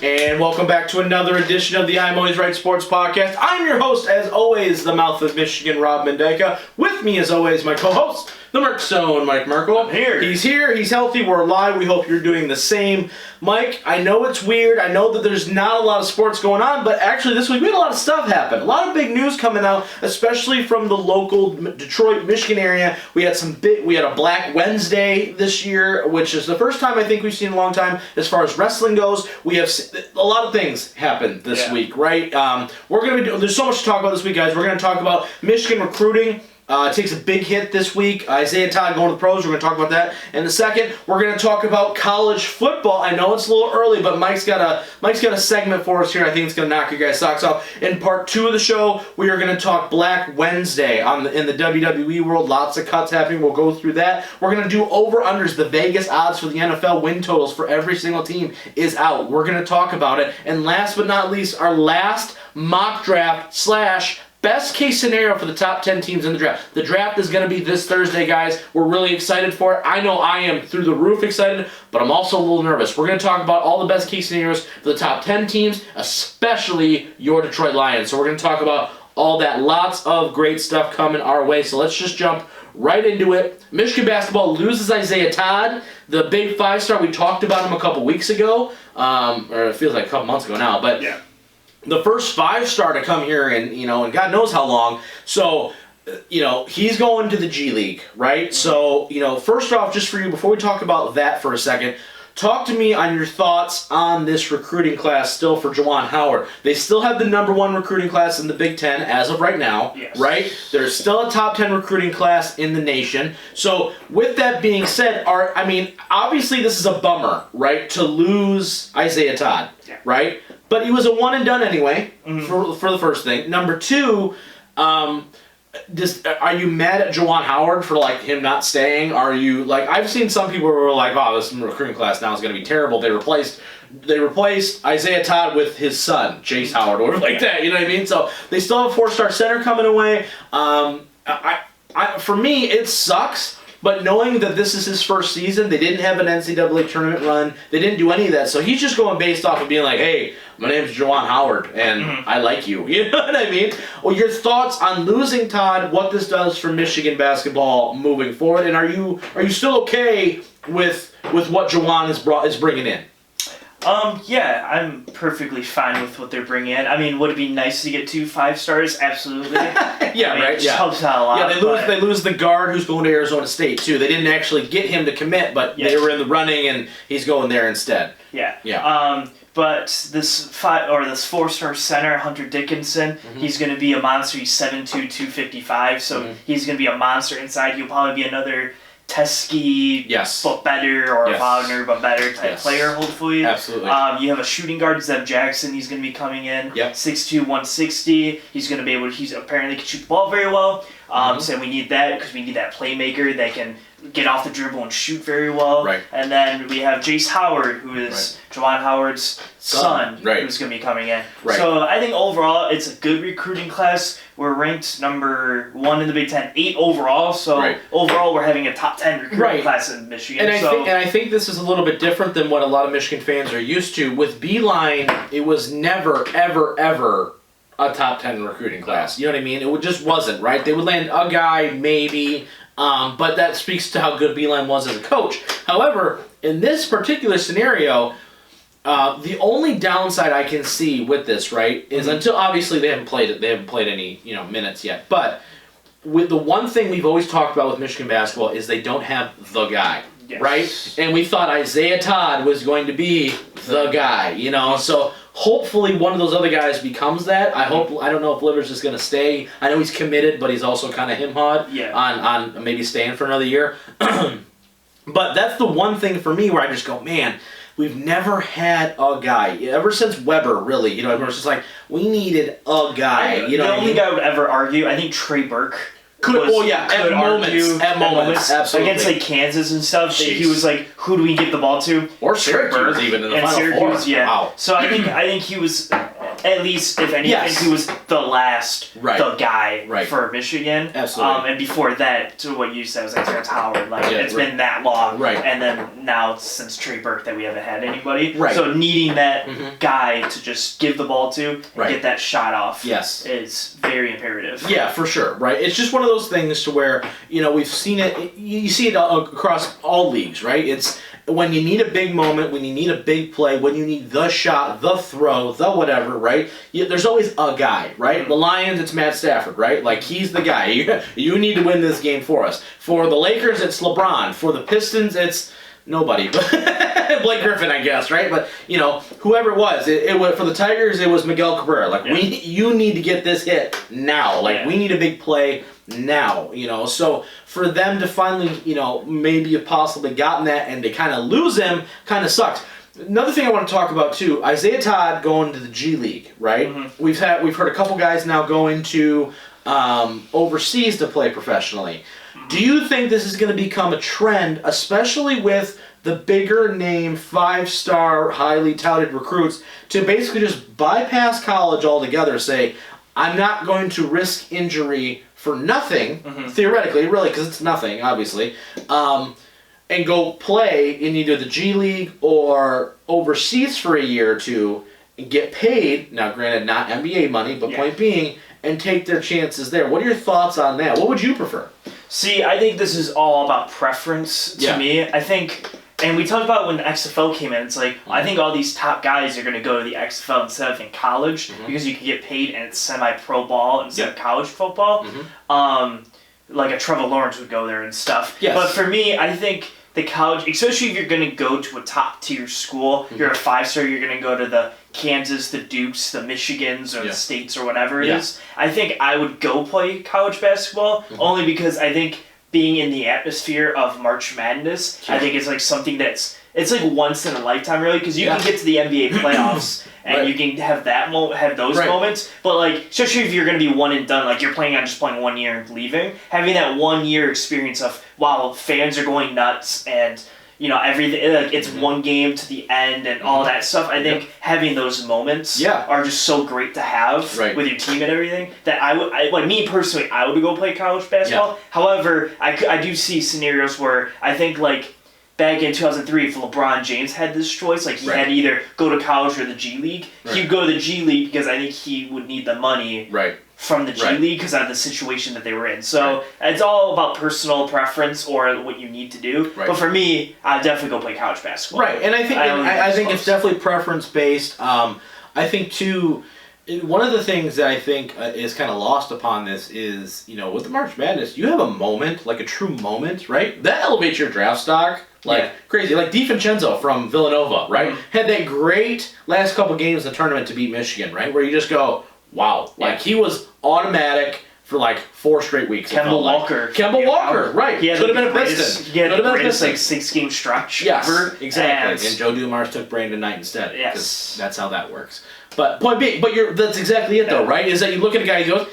And welcome back to another edition of the I'm Always Right Sports Podcast. I'm your host, as always, the mouth of Michigan, Rob Mendyka. With me, as always, my co-host, the Merc Zone, Mike Merkel. I'm here. He's here. He's healthy. We're alive. We hope you're doing the same. Mike, I know it's weird. I know that there's not a lot of sports going on, but actually this week we had a lot of stuff happen. A lot of big news coming out, especially from the local Detroit, Michigan area. We had a Black Wednesday this year, which is the first time I think we've seen in a long time as far as wrestling goes. We have a lot of things happen this week, right? There's so much to talk about this week, guys. We're going to talk about Michigan recruiting. It takes a big hit this week. Isaiah Todd going to the pros. We're going to talk about that. In a second, we're going to talk about college football. I know it's a little early, but Mike's got a segment for us here. I think it's going to knock you guys' socks off. In part 2 of the show, we are going to talk Black Wednesday in the WWE world. Lots of cuts happening. We'll go through that. We're going to do over-unders. The Vegas odds for the NFL win totals for every single team is out. We're going to talk about it. And last but not least, our last mock draft / best case scenario for the top 10 teams in the draft. The draft is going to be this Thursday, guys. We're really excited for it. I know I am through the roof excited, but I'm also a little nervous. We're going to talk about all the best case scenarios for the top 10 teams, especially your Detroit Lions. So we're going to talk about all that. Lots of great stuff coming our way. So let's just jump right into it. Michigan basketball loses Isaiah Todd, the big 5-star. We talked about him a couple weeks ago, or it feels like a couple months ago now, but yeah. The first 5-star to come here and God knows how long. So, he's going to the G League, right? Mm-hmm. So, first off, just for you, before we talk about that for a second, talk to me on your thoughts on this recruiting class still for Juwan Howard. They still have the number 1 recruiting class in the Big Ten as of right now, yes. Right? There's still a top 10 recruiting class in the nation. So, with that being said, obviously this is a bummer, right, to lose Isaiah Todd, right? But he was a one and done anyway, for the first thing. Number 2, are you mad at Juwan Howard for him not staying? Are you I've seen some people who are like, "Oh, this recruiting class now is going to be terrible." They replaced Isaiah Todd with his son, Chase Howard, or like that. You know what I mean? So they still have a 4-star center coming away. For me, it sucks. But knowing that this is his first season, they didn't have an NCAA tournament run. They didn't do any of that. So he's just going based off of being like, hey, my name's Juwan Howard, and I like you. You know what I mean? Well, your thoughts on losing Todd, what this does for Michigan basketball moving forward, and are you still okay with what Juwan is bringing in? Yeah, I'm perfectly fine with what they're bringing in. Would it be nice to get 2 5-stars? Absolutely. Right. It just helps out a lot. Yeah, they lose the guard who's going to Arizona State too. They didn't actually get him to commit, but they were in the running, and he's going there instead. Yeah. Yeah. But this 4-star center, Hunter Dickinson, he's going to be a monster. He's 7'2", 255, so he's going to be a monster inside. He'll probably be another Teskey, but better, or Wagner, but better type player, hopefully. Absolutely. You have a shooting guard, Zeb Jackson. He's going to be coming in. 6'2", 160. He's going to be able to. He's apparently can shoot the ball very well. So we need that because we need that playmaker that can get off the dribble and shoot very well. Right. And then we have Jace Howard, who is Juwan Howard's son, who's going to be coming in. Right. So I think overall it's a good recruiting class. We're ranked number 1 in the Big Ten, 8 overall. So overall we're having a top 10 recruiting class in Michigan. And I think this is a little bit different than what a lot of Michigan fans are used to. With Beeline, it was never, ever, ever a top 10 recruiting class. You know what I mean? It just wasn't, right? They would land a guy, maybe. But that speaks to how good Beeline was as a coach. However, in this particular scenario, the only downside I can see with this, right, is until obviously they haven't played any minutes yet. But with the one thing we've always talked about with Michigan basketball is they don't have the guy, right? And we thought Isaiah Todd was going to be the guy, So hopefully one of those other guys becomes that. I don't know if Livers is going to stay. I know he's committed, but he's also kind of him-hawed on maybe staying for another year. But that's the one thing for me where I just go, man, we've never had a guy. Ever since Weber, really. Everyone's just like, we needed a guy. The only guy I would ever argue, I think Trey Burke. At moments, absolutely. Against Kansas and stuff, he was like, who do we give the ball to? Or Syracuse even in the Final Four. Yeah. Wow. So I think he was at least, if anything, Yes. he was the last Right. the guy Right. for Michigan. Absolutely. And before that, to what you said, was like Terrence Howard. Like, Yeah, it's right. been that long. Right. And then now, since Trey Burke, that we haven't had anybody. Right. So needing that Mhm. guy to just give the ball to and Right. get that shot off Yes. is very imperative. Yeah, for sure, right? It's just one of those things to where, we've seen it, you see it across all leagues, right? It's when you need a big moment, when you need a big play, when you need the shot, the throw, the whatever, right? There's always a guy, right? The Lions, it's Matt Stafford, right? Like, he's the guy. You need to win this game for us. For the Lakers, it's LeBron. For the Pistons, it's nobody. Blake Griffin, I guess, right? But, whoever it was, it was for the Tigers, it was Miguel Cabrera. Like, you need to get this hit now. Like, we need a big play now, So for them to finally, maybe have possibly gotten that and to kind of lose him kind of sucks. Another thing I want to talk about too, Isaiah Todd going to the G League, right? Mm-hmm. We've heard a couple guys now going to overseas to play professionally. Do you think this is going to become a trend, especially with the bigger name, 5-star, highly touted recruits, to basically just bypass college altogether, say, I'm not going to risk injury for nothing, theoretically, really, because it's nothing, obviously, and go play in either the G League or overseas for a year or two and get paid, now granted not NBA money, but point being, and take their chances there. What are your thoughts on that? What would you prefer? See, I think this is all about preference to me. I think, and we talked about when the XFL came in, it's like, I think all these top guys are going to go to the XFL instead of in college because you can get paid and it's semi-pro ball instead of college football. Like a Trevor Lawrence would go there and stuff. Yes. But for me, I think the college, especially if you're going to go to a top-tier school, you're a 5-star, you're going to go to the Kansas, the Dukes, the Michigans, or the States, or whatever it is. I think I would go play college basketball, only because I think being in the atmosphere of March Madness, I think it's like something it's like once in a lifetime, really, because you can get to the NBA playoffs and you can have those moments. But like, especially if you're going to be one and done, like you're planning on just playing 1 year and leaving, having that 1 year experience of fans are going nuts and everything, like it's one game to the end and all that stuff. I think having those moments are just so great to have with your team and everything that like me personally, I would go play college basketball. However, I do see scenarios where I think like back in 2003, if LeBron James had this choice, like he had to either go to college or the G League, he'd go to the G League because I think he would need the money from the G League because of the situation that they were in. So it's all about personal preference or what you need to do. But for me, I'd definitely go play college basketball. Right, and I think it's definitely preference based. I think too, one of the things that I think is kind of lost upon this is, with the March Madness, you have a moment, like a true moment, right? That elevates your draft stock. Crazy. Like DiVincenzo from Villanova, right? Had that great last couple games in the tournament to beat Michigan, right? Where you just go, wow. Like, he was automatic for like 4 straight weeks. Kemba Walker, right. He could have been a Piston. He had the greatest like 6-game stretch ever. Exactly. And Joe Dumars took Brandon Knight instead. Yes. That's how that works. But point being, that's exactly it though, right? Is that you look at a guy and he goes,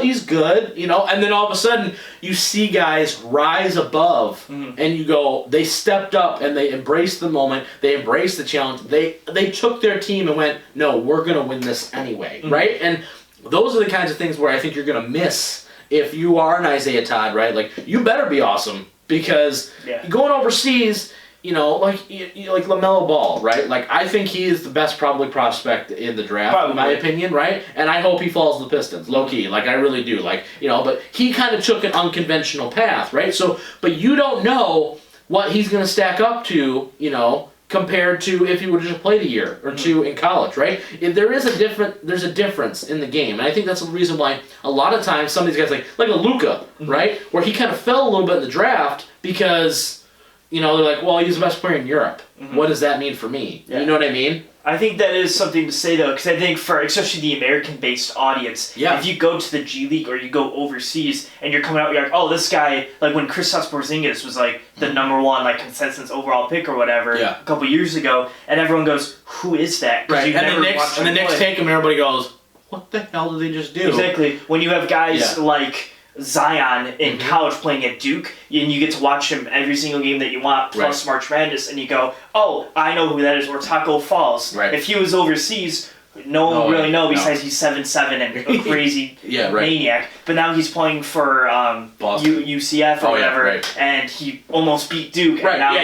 he's good, and then all of a sudden you see guys rise above and you go, they stepped up and they embraced the moment, they embraced the challenge, they took their team and went, no, we're gonna win this anyway, right? And those are the kinds of things where I think you're gonna miss if you are an Isaiah Todd, right? Like, you better be awesome because going overseas, like LaMelo Ball, right? Like, I think he is the best probably prospect in the draft, in my opinion, right? And I hope he falls to the Pistons, low-key. Like, I really do. Like, but he kind of took an unconventional path, right? So, but you don't know what he's going to stack up to, compared to if he would have just played a year or two in college, right? There's a difference in the game. And I think that's the reason why a lot of times some of these guys, like a Luka, right? Where he kind of fell a little bit in the draft because they're like, well, he's the best player in Europe. What does that mean for me? You know what I mean? I think that is something to say, though, because I think for especially the American-based audience, if you go to the G League or you go overseas and you're coming out, you're like, oh, this guy, like when Kristaps Porzingis was like the number one like consensus overall pick or whatever a couple years ago, and everyone goes, who is that? Right, and the Knicks take him and everybody goes, what the hell did they just do? Exactly. When you have guys like Zion in college playing at Duke, and you get to watch him every single game that you want, plus March Madness, and you go, oh, I know who that is, or Taco Falls. If he was overseas, no one really knows no. besides he's 7'7" and a crazy Yeah, right. maniac. But now he's playing for UCF or whatever, right. and he almost beat Duke. Right. And now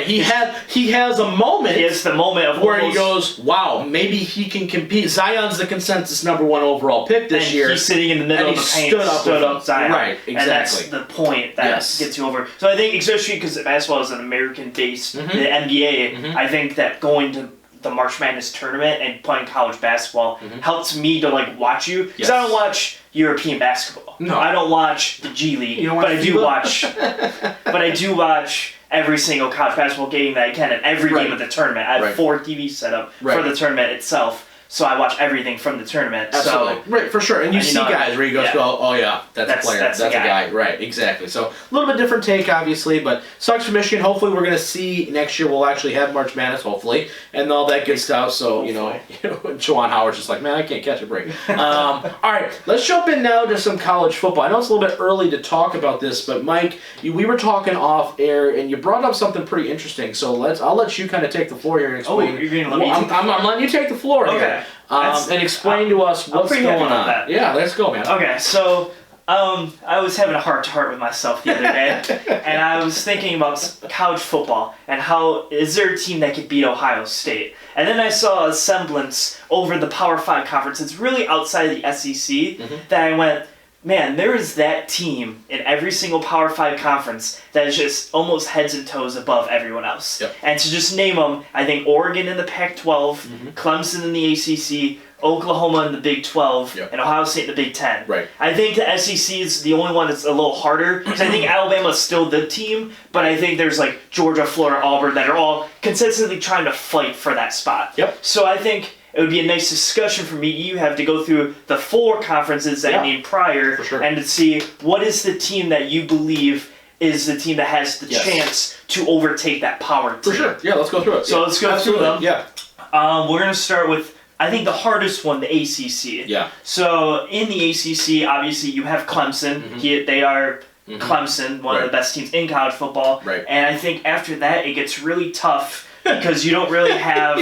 he has a moment. He has the moment of where he goes, wow, maybe he can compete. Zion's the consensus #1 overall pick this year. He's sitting in the middle of the paint, stood up Zion. Right, exactly. And that's the point that gets you over. So I think, especially because basketball is an American-based, the NBA, I think that going to the March Madness tournament and playing college basketball helps me to like watch you, because I don't watch European basketball. No, I don't watch the G League, but I do watch every single college basketball game that I can and every game of the tournament. I have 4 TVs set up for the tournament itself. So I watch everything from the tournament. Absolutely. So, right, for sure. And you see guys where you go, oh yeah, that's a player. That's a guy. Right, exactly. So a little bit different take, obviously, but sucks for Michigan. Hopefully we're going to see next year we'll actually have March Madness, hopefully, and all that good stuff. So, you know, Juwan Howard's just like, man, I can't catch a break. All right, let's jump in now to some college football. I know it's a little bit early to talk about this, but Mike, we were talking off air, and you brought up something pretty interesting. So I'll let you kind of take the floor here and explain. Oh, you're going to let me I'm letting you take the floor here. And explain to us what's going on. That. Yeah, let's go, man. Okay, so I was having a heart-to-heart with myself the other day, and I was thinking about college football and how is there a team that could beat Ohio State? And then I saw a semblance over the Power 5 conference. It's really outside of the SEC that I went, man, there is that team in every single Power 5 conference that is just almost heads and toes above everyone else. Yep. And to just name them, I think Oregon in the Pac-12, Clemson in the ACC, Oklahoma in the Big 12, and Ohio State in the Big 10. Right. I think the SEC is the only one that's a little harder, because I think Alabama's still the team, but I think there's like Georgia, Florida, Auburn that are all consistently trying to fight for that spot. Yep. So I think it would be a nice discussion for me. You have to go through the 4 conferences that I named prior and to see what is the team that you believe is the team that has the chance to overtake that power team. For sure. Yeah, let's go through it. So let's go through them. Yeah. We're going to start with, I think, the hardest one, the ACC. Yeah. So in the ACC, obviously, you have Clemson. They are Clemson, one of the best teams in college football. Right. And I think after that, it gets really tough because you don't really have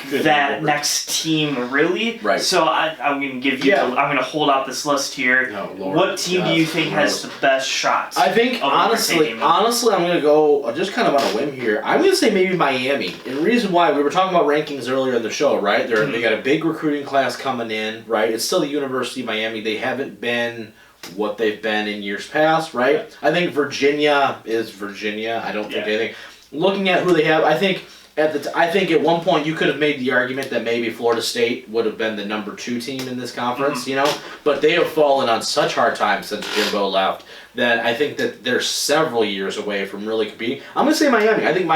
that next team, really. Right. So I'm going to give you, I'm going to hold out this list here. Oh, Lord. What team do you think has the best shot? I think, honestly, I'm going to go just kind of on a whim here. I'm going to say maybe Miami. And the reason why, we were talking about rankings earlier in the show, right? They got a big recruiting class coming in, right? It's still the University of Miami. They haven't been what they've been in years past, right? I think Virginia is Virginia. I don't think anything. Looking at who they have, I think at one point you could have made the argument that maybe Florida State would have been the number 2 team in this conference, you know, but they have fallen on such hard times since Jimbo left that I think that they're several years away from really competing. I'm gonna say Miami. I think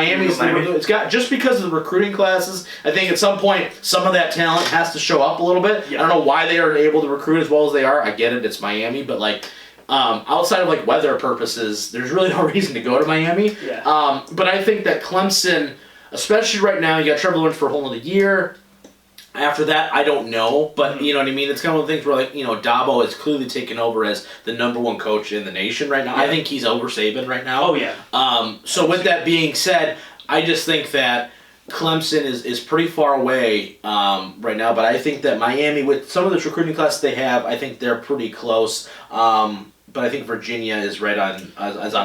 it's got, just because of the recruiting classes, I think at some point some of that talent has to show up a little bit. I don't know why they are able to recruit as well as they are. I get it, it's Miami, but like. Outside of like weather purposes, there's really no reason to go to Miami. Yeah. But I think that Clemson, especially right now, you got Trevor Lawrence for a whole other year. After that, I don't know, but you know what I mean? It's kind of one of the things where, like, you know, Dabo is clearly taken over as the number 1 coach in the nation right now. I think he's over Saban right now. Oh, yeah. So with that being said, I just think that Clemson is pretty far away right now, but I think that Miami, with some of the recruiting classes they have, I think they're pretty close. But I think Virginia is right on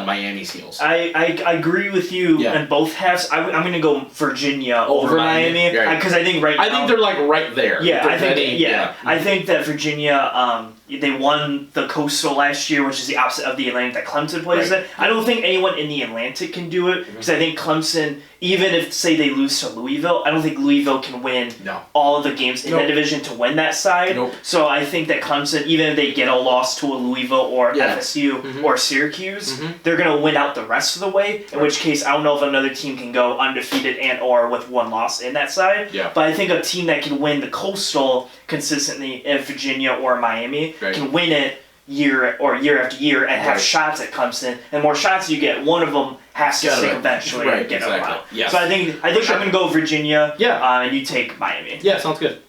Miami's heels. I agree with you in both halves. I'm going to go Virginia over Miami because I think I think they're like right there. Yeah, I think that Virginia they won the Coastal last year, which is the opposite of the Atlantic that Clemson plays in. I don't think anyone in the Atlantic can do it because I think Clemson, even if say they lose to Louisville, I don't think Louisville can win all of the games in that division to win that side. So I think that Clemson, even if they get a loss to a Louisville or FSU or Syracuse, they're going to win out the rest of the way, in which case I don't know if another team can go undefeated and or with 1 loss in that side. But I think a team that can win the Coastal consistently, if Virginia or Miami, can win it year after year and have shots at Clemson. And the more shots you get, one of them has to stick eventually and get them out. So I think I'm going to go Virginia and you take Miami. Yeah, sounds good.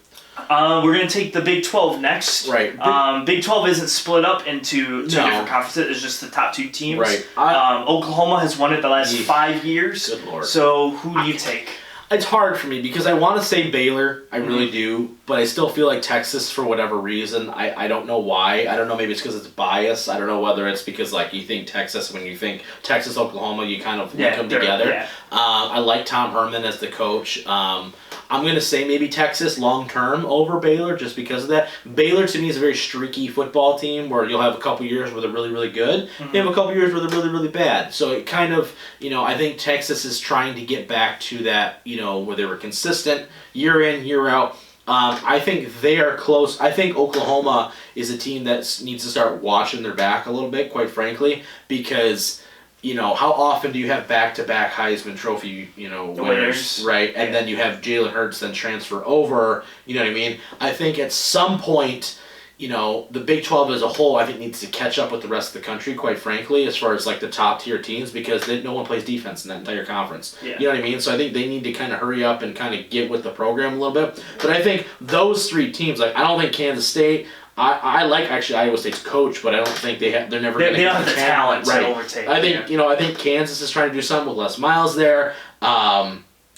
We're going to take the Big 12 next. Right. Big 12 isn't split up into 2 different conferences. It's just the top 2 teams. Right. Oklahoma has won it the last 5 years. Good Lord. So who do you take? It's hard for me because I want to say Baylor. I really do. but I still feel like Texas, for whatever reason, I don't know why. I don't know, maybe it's because it's bias. I don't know whether it's because, like, you think Texas, when you think Texas, Oklahoma, you kind of link them together. Yeah. I like Tom Herman as the coach. I'm going to say maybe Texas long-term over Baylor just because of that. Baylor, to me, is a very streaky football team where you'll have a couple years where they're really, really good. You have a couple years where they're really, really bad. So it kind of, I think Texas is trying to get back to that, where they were consistent year in, year out. I think they are close. I think Oklahoma is a team that needs to start watching their back a little bit, quite frankly, because how often do you have back-to-back Heisman Trophy, winners, right? And then you have Jalen Hurts then transfer over, you know what I mean? I think at some point, the Big 12 as a whole, I think needs to catch up with the rest of the country, quite frankly, as far as like the top-tier teams, because no one plays defense in that entire conference. Yeah. You know what I mean? So I think they need to kind of hurry up and kind of get with the program a little bit. But I think those three teams, like I don't think Kansas State. I like actually Iowa State's coach, but I don't think they're never going to get the talent to overtake. I think I think Kansas is trying to do something with Les Miles there.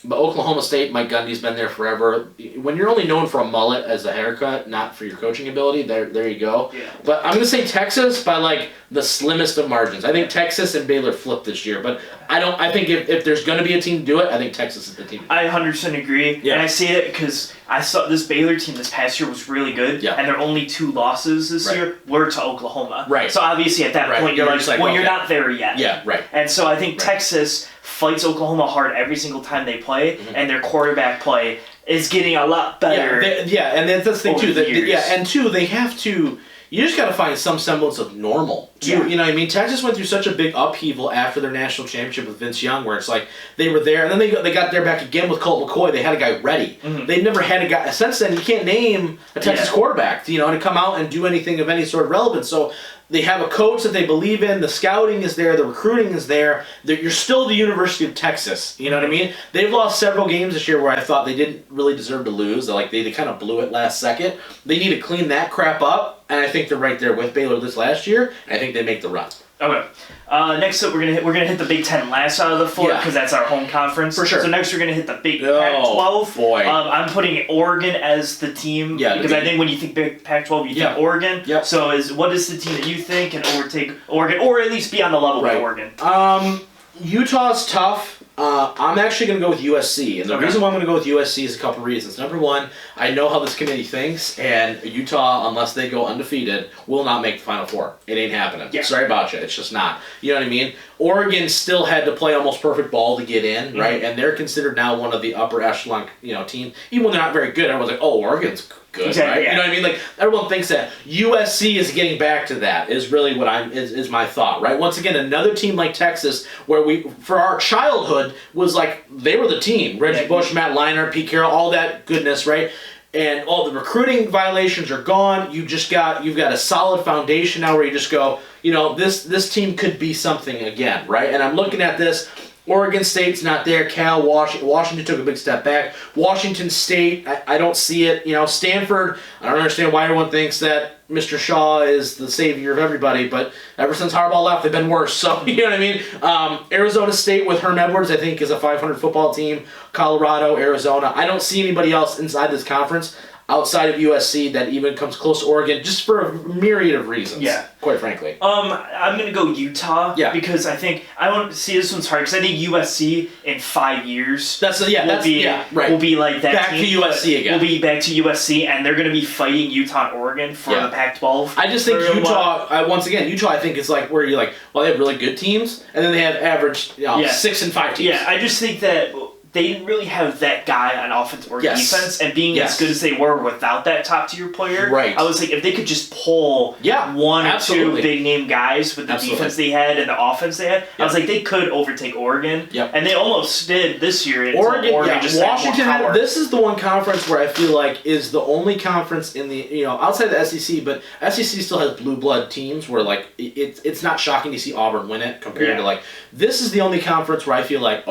But Oklahoma State, Mike Gundy's been there forever. When you're only known for a mullet as a haircut, not for your coaching ability, there you go. Yeah. But I'm going to say Texas by like the slimmest of margins. I think Texas and Baylor flipped this year, but I think if there's going to be a team to do it, I think Texas is the team. I 100% agree. Yeah. And I say it because I saw this Baylor team this past year was really good, and their only 2 losses this year were to Oklahoma. Right. So obviously at that point you're like, well, you're not there yet. Yeah, right. And so I think Texas fights Oklahoma hard every single time they play, and their quarterback play is getting a lot better. And that's the thing too. And two, they have to. You just got to find some semblance of normal, too. Yeah. You know what I mean? Texas went through such a big upheaval after their national championship with Vince Young, where it's like they were there, and then they got there back again with Colt McCoy. They had a guy ready. They've never had a guy. Since then, you can't name a Texas quarterback, to come out and do anything of any sort of relevance. So they have a coach that they believe in. The scouting is there. The recruiting is there. You're still the University of Texas. You know what I mean? They've lost several games this year where I thought they didn't really deserve to lose. They kind of blew it last second. They need to clean that crap up. And I think they're right there with Baylor this last year. And I think they make the run. Okay. Next up, we're gonna hit the Big Ten last out of the floor because that's our home conference. For sure. So next we're gonna hit the Big Pac-12. Boy. I'm putting Oregon as the team because I think when you think Big Pac-12, you think Oregon. Yep. So what is the team that you think can overtake Oregon, or at least be on the level with Oregon? Utah's tough. I'm actually going to go with USC. And the reason why I'm going to go with USC is a couple reasons. Number one, I know how this committee thinks, and Utah, unless they go undefeated, will not make the Final Four. It ain't happening. Yeah. Sorry about you. It's just not. You know what I mean? Oregon still had to play almost perfect ball to get in, right? And they're considered now one of the upper echelon, team. Even when they're not very good, everyone's like, oh, Oregon's good, right? Yeah. You know what I mean? Like, everyone thinks that. USC is getting back to that, is really what is my thought, right? Once again, another team like Texas, where we, for our childhood, was like, they were the team. Reggie Bush, Matt Leinart, Pete Carroll, all that goodness, right? And all the recruiting violations are gone. You've got a solid foundation now where you just go, this team could be something again, right? And I'm looking at this. Oregon State's not there. Washington took a big step back. Washington State, I don't see it. Stanford, I don't understand why everyone thinks that Mr. Shaw is the savior of everybody, but ever since Harbaugh left, they've been worse. So, you know what I mean? Arizona State with Herm Edwards, I think, is a 500 football team. Colorado, Arizona. I don't see anybody else inside this conference outside of USC that even comes close to Oregon, just for a myriad of reasons. Yeah. Quite frankly. I'm going to go Utah. Yeah. Because I don't see this one's hard, because I think USC in 5 years will be like that back team, to USC again. Will be back to USC, and they're going to be fighting Utah and Oregon for the Pac-12. I just think Utah, once again, Utah I think is like where you're like, well, they have really good teams, and then they have average 6 and 5 teams. Yeah, I just think that they didn't really have that guy on offense or defense, and being as good as they were without that top tier player, I was like, if they could just pull one or two big name guys with the defense they had and the offense they had, I was like, they could overtake Oregon, and they almost did this year. Oregon just Washington. This is the one conference where I feel like is the only conference in the outside the SEC, but SEC still has blue blood teams where like it's not shocking to see Auburn win it compared to like this is the only conference where I feel like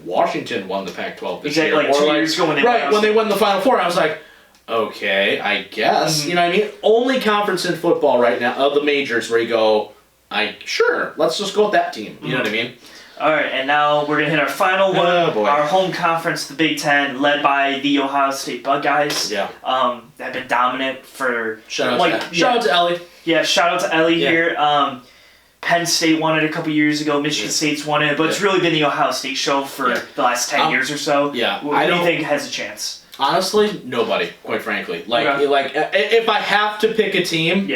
Washington won the Pac-12 this year. Like 2 years ago when they won the Final Four, I was like, okay, I guess. You know what I mean? Only conference in football right now of the majors where you go, sure, let's just go with that team. You know what I mean? All right, and now we're going to hit our final one. Oh, boy. Our home conference, the Big Ten, led by the Ohio State Buckeyes. Yeah. Have been dominant for... Shout out to Ellie. Yeah, shout out to Ellie here. Penn State won it a couple years ago. Michigan State's won it. But it's really been the Ohio State show for the last 10 years or so. Yeah. Who do you think has a chance? Honestly, nobody, quite frankly. Like, if I have to pick a team...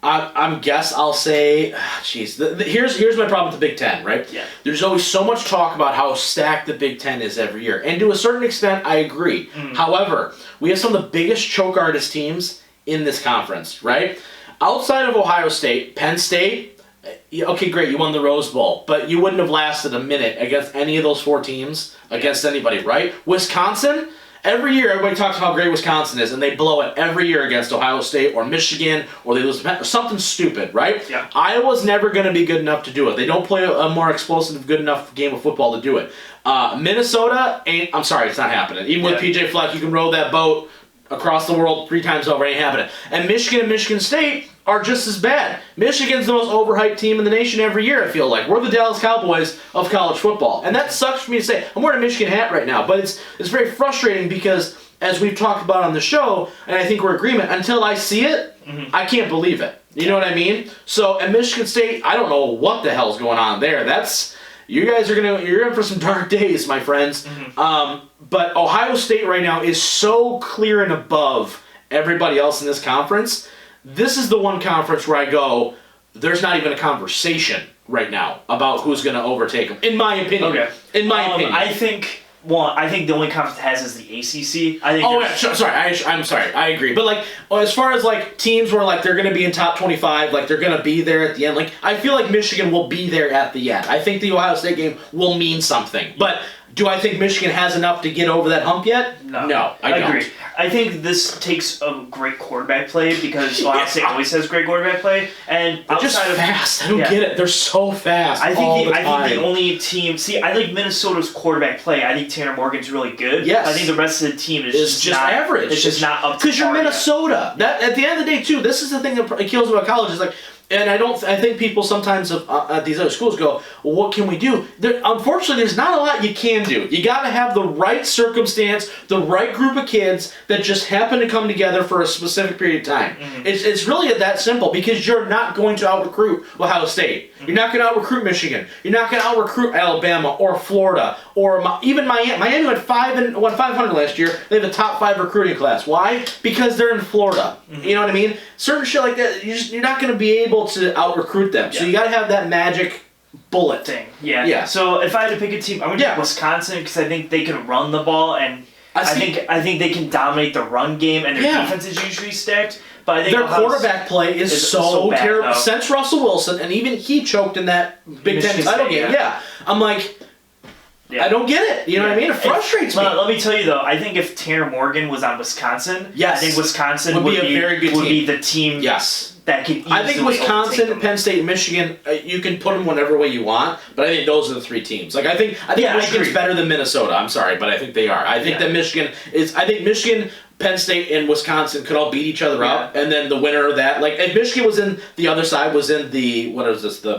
I'll say, here's my problem with the Big Ten, right? Yeah. There's always so much talk about how stacked the Big Ten is every year. And to a certain extent, I agree. However, we have some of the biggest choke artist teams in this conference, right? Outside of Ohio State, Penn State, okay, great, you won the Rose Bowl, but you wouldn't have lasted a minute against any of those 4 teams, against anybody, right? Wisconsin... Every year, everybody talks about how great Wisconsin is, and they blow it every year against Ohio State or Michigan, or they lose or something stupid, right? Yeah. Iowa's never going to be good enough to do it. They don't play a more explosive, good enough game of football to do it. Minnesota ain't. I'm sorry, it's not happening. Even with PJ Fleck, you can row that boat across the world 3 times over, ain't happening. And Michigan and Michigan State are just as bad. Michigan's the most overhyped team in the nation every year, I feel like. We're the Dallas Cowboys of college football. And that sucks for me to say. I'm wearing a Michigan hat right now, but it's very frustrating because, as we've talked about on the show, and I think we're in agreement, until I see it, I can't believe it. You know what I mean? So, at Michigan State, I don't know what the hell's going on there. You guys you're in for some dark days, my friends. But Ohio State right now is so clear and above everybody else in this conference. This is the one conference where I go, there's not even a conversation right now about who's going to overtake them, in my opinion. Okay. In my opinion. I think the only conference it has is the ACC. I'm sorry. I agree. But as far as teams where they're going to be in top 25, they're going to be there at the end. I feel like Michigan will be there at the end. I think the Ohio State game will mean something. But do I think Michigan has enough to get over that hump yet? No, I don't. Agree. I think this takes a great quarterback play because Ohio State always has great quarterback play, and they're just fast. I don't get it. They're so fast. I think the only team. See, I like Minnesota's quarterback play. I think Tanner Morgan's really good. Yes. I think the rest of the team is just not, average. It's just not up to because you're Minnesota. That at the end of the day, too. This is the thing that kills about college is And I think people sometimes at these other schools go, well, what can we do? Unfortunately, there's not a lot you can do. You got to have the right circumstance, the right group of kids that just happen to come together for a specific period of time. It's really that simple because you're not going to out-recruit Ohio State. You're not going to out-recruit Michigan. You're not going to out-recruit Alabama or Florida or even Miami. Miami went 500 last year. They have a top 5 recruiting class. Why? Because they're in Florida. You know what I mean? Certain shit like that, you're not going to be able to out-recruit them. So you got to have that magic bullet thing. Yeah. So if I had to pick a team, I would pick Wisconsin because I think they can run the ball and I think they can dominate the run game and their defense is usually stacked. But I think their quarterback play is so terrible. Since Russell Wilson, and even he choked in that Big Ten title game. Yeah. I'm like, I don't get it. You know what I mean? It frustrates me. Let me tell you though, I think if Tanner Morgan was on Wisconsin, I think Wisconsin would be a very good team. Would be the team. Yes. That can I think Wisconsin, Penn State, and Michigan, you can put them whatever way you want, but I think those are the 3 teams. I think Michigan's better than Minnesota. I'm sorry, but I think they are. I think that Michigan, Penn State, and Wisconsin could all beat each other up, and then the winner of that, if Michigan was in the other side, was in the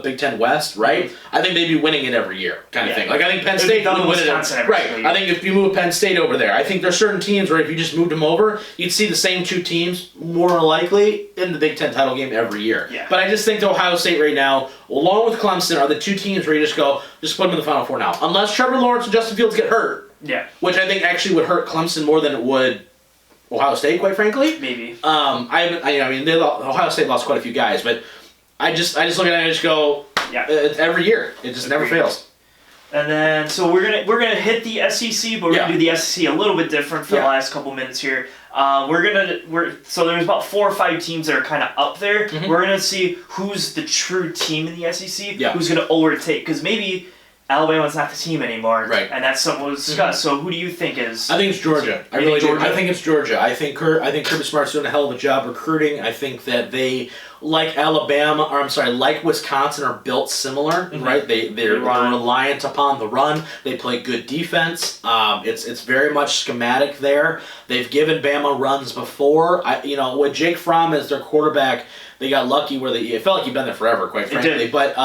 Big Ten West, right? I think they'd be winning it every year, kind of thing. I think Penn State would win it. Right. I think if you move Penn State over there, I think there's certain teams where if you just moved them over, you'd see the same 2 teams more likely in the Big Ten title game every year. Yeah. But I just think that Ohio State right now, along with Clemson, are the 2 teams where you just put them in the Final Four now. Unless Trevor Lawrence and Justin Fields get hurt. Yeah. Which I think actually would hurt Clemson more than it would Ohio State, quite frankly. Maybe. Ohio State lost quite a few guys, but I just look at it and I just go, every year. It just never fails. And then, so we're gonna hit the SEC, but we're gonna do the SEC a little bit different for the last couple minutes here. So there's about 4 or 5 teams that are kind of up there. We're gonna see who's the true team in the SEC, who's gonna overtake, because maybe Alabama's not the team anymore, right? And that's something we'll discuss. So who do you think is? I think it's Georgia. I really do. I think it's Georgia. I think Kirby Smart's doing a hell of a job recruiting. I think that they, like Wisconsin, are built similar, right? They're reliant upon the run. They play good defense. It's very much schematic there. They've given Bama runs before. With Jake Fromm as their quarterback, they got lucky where it felt like he'd been there forever, quite frankly. It did. But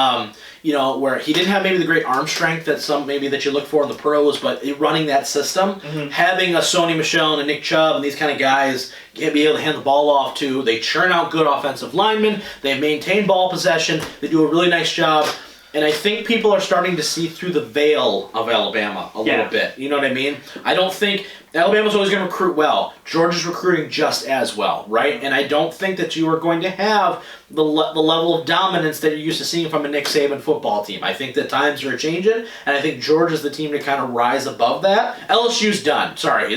where he didn't have maybe the great arm strength that you look for in the pros, but running that system, having a Sony Michel and a Nick Chubb and these kind of guys can't be able to hand the ball off to. They churn out good offensive linemen. They maintain ball possession. They do a really nice job. And I think people are starting to see through the veil of Alabama a little bit. You know what I mean? I don't think Alabama's always going to recruit well. Georgia's recruiting just as well, right? And I don't think that you are going to have the level of dominance that you're used to seeing from a Nick Saban football team. I think that times are changing, and I think Georgia's the team to kind of rise above that. LSU's done. Sorry,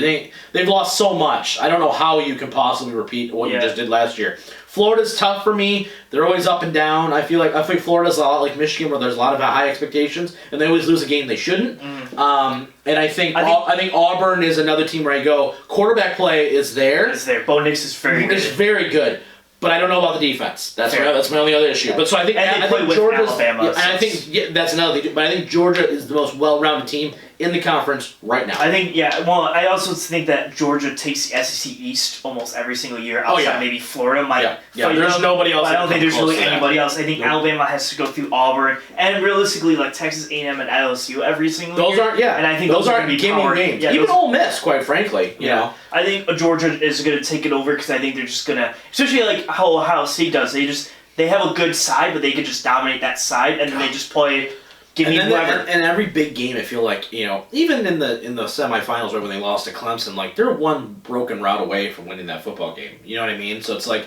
they've lost so much. I don't know how you can possibly repeat what you just did last year. Florida's tough for me. They're always up and down. I think Florida's a lot like Michigan, where there's a lot of high expectations, and they always lose a game they shouldn't. And I think Auburn is another team where I go, quarterback play is there. It's there. Bo Nix is very good. It's very good. But I don't know about the defense. That's my only other issue. But so I think Georgia's, Alabama. And I think that's another thing. But I think Georgia is the most well-rounded team in the conference right now. I think Well, I also think that Georgia takes the SEC East almost every single year. Outside maybe Florida might. There's nobody else. I don't think there's really anybody else. I think Alabama has to go through Auburn and realistically like Texas A&M and LSU every single year. Those aren't. Yeah. And I think those aren't gimme games. Yeah, even Ole Miss, quite frankly. You know. I think Georgia is going to take it over because I think they're just going to, especially like how Ohio State does. They have a good side, but they could just dominate that side, and then they just play. And every big game, I feel like, even in the semifinals, right, when they lost to Clemson, like they're one broken route away from winning that football game. You know what I mean? So it's like,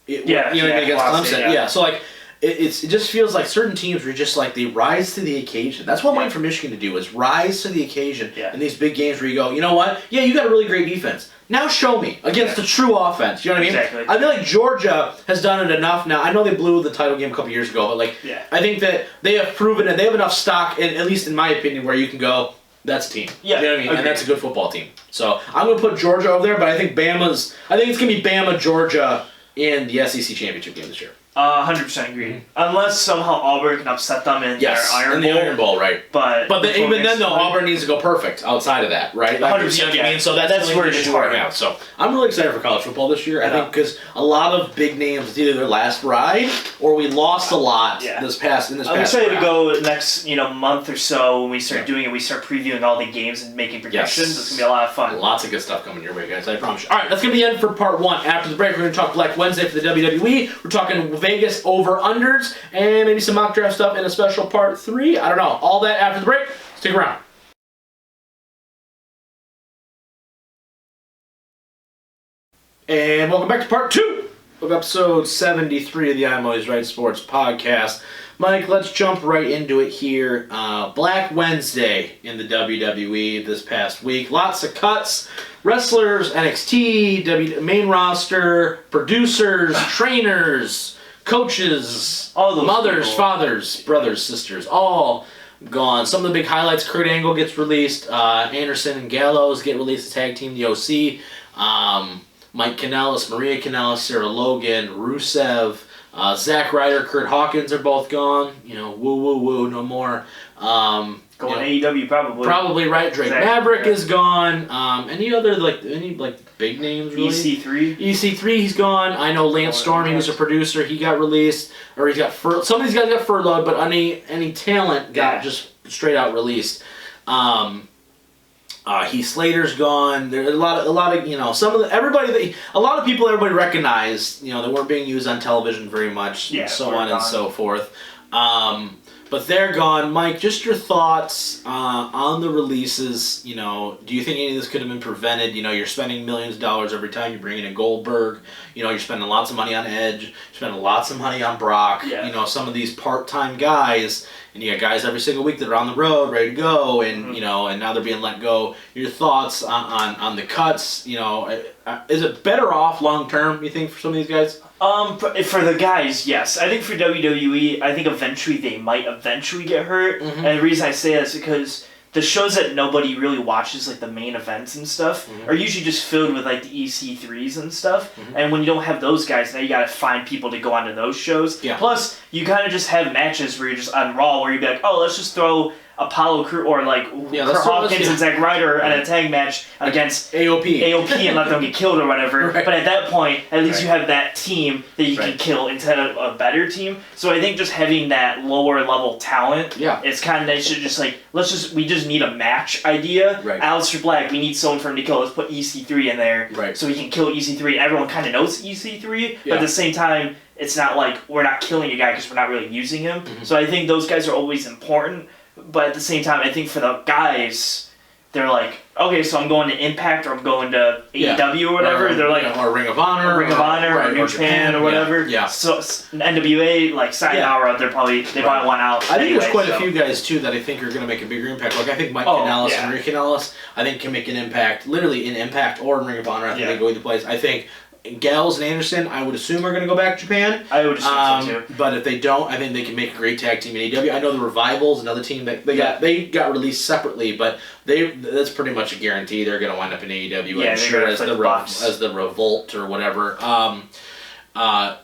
against Clemson, So like, it just feels like certain teams were just like they rise to the occasion. That's what I want for Michigan to do is rise to the occasion in these big games where you go, you know what? Yeah, you got a really great defense. Now show me against the true offense. You know what I mean? Exactly. I feel like Georgia has done it enough now. I know they blew the title game a couple years ago, but I think that they have proven it. They have enough stock, at least in my opinion, where you can go, that's a team. Yeah, you know what I mean? And that's a good football team. So I'm going to put Georgia over there, but I think it's going to be Bama, Georgia in the SEC championship game this year. 100% agree. Unless somehow Auburn can upset them in their Iron Bowl. Iron Bowl, right? But even then, though, Auburn needs to go perfect outside of that, right? 100%. You know what I mean? So that's where it's hard now. So I'm really excited for college football this year. I think because a lot of big names, it's either their last ride or we lost a lot this past. I'm excited to go next month or so when we start doing it. We start previewing all the games and making predictions. It's gonna be a lot of fun. Lots of good stuff coming your way, guys. I promise you. All right, that's gonna be the end for part one. After the break, we're gonna talk Black Wednesday for the WWE. We're talking Vegas over-unders and maybe some mock draft stuff in a special part 3. I don't know. All that after the break. Stick around. And welcome back to part 2 of episode 73 of the I'm Always Right Sports podcast. Mike, let's jump right into it here. Black Wednesday in the WWE this past week. Lots of cuts. Wrestlers, NXT, main roster, producers, trainers, coaches, all those mothers, people. Fathers, brothers, sisters, all gone. Some of the big highlights, Kurt Angle gets released. Anderson and Gallows get released to tag team the OC. Mike Kanellis, Maria Kanellis, Sarah Logan, Rusev, Zack Ryder, Kurt Hawkins are both gone. Woo, no more. Going AEW probably. Probably right. Drake Maverick is gone. Any other big names really? EC3. EC3 he's gone. I know Lance Storm, he was a producer. He got released, or he got some of these guys got furloughed, but any talent got just straight out released. Heath Slater's gone. There's a lot of some of the everybody recognized. They weren't being used on television very much, and so on and so forth. But they're gone. Mike, just your thoughts on the releases. Do you think any of this could have been prevented? You're spending millions of dollars every time you bring in a Goldberg. You're spending lots of money on Edge. You're spending lots of money on Brock. Yeah. Some of these part-time guys, and you got guys every single week that are on the road, ready to go, and and now they're being let go. Your thoughts on the cuts? Is it better off long term? You think for some of these guys? For the guys, yes. I think for WWE, I think eventually they might get hurt. Mm-hmm. And the reason I say that is because the shows that nobody really watches, like the main events and stuff, are usually just filled with like the EC3s and stuff. Mm-hmm. And when you don't have those guys, now you gotta find people to go onto those shows. Yeah. Plus, you kind of just have matches where you're just on Raw where you'd be like, oh, let's just throw Apollo Crew or like Hawkins and Zack Ryder at a tag match against AOP and let them get killed or whatever. Right. But at that point, at least you have that team that you can kill instead of a better team. So I think just having that lower level talent, it's kind of nice to just like we just need a match idea. Right. Aleister Black, we need someone for him to kill. Let's put EC3 in there, so he can kill EC3. Everyone kind of knows EC3, but at the same time, it's not like we're not killing a guy because we're not really using him. So I think those guys are always important. But at the same time, I think for the guys, they're like, okay, so I'm going to Impact or I'm going to AEW or whatever. They're like, or Ring of Honor, or New Japan or whatever. Yeah. So NWA, like Sayonara, they probably want out. I think there's quite a few guys too that I think are going to make a bigger impact. Like I think Mike Kanellis and Rick Kanellis, I think can make an impact, literally in Impact or in Ring of Honor. I think they go either place. I think Gallows and Anderson, I would assume, are going to go back to Japan. I would assume so too. But if they don't, I think they can make a great tag team in AEW. I know the Revival's another team that they got released separately, but that's pretty much a guarantee they're going to wind up in AEW. I'm sure as the Revolt or whatever.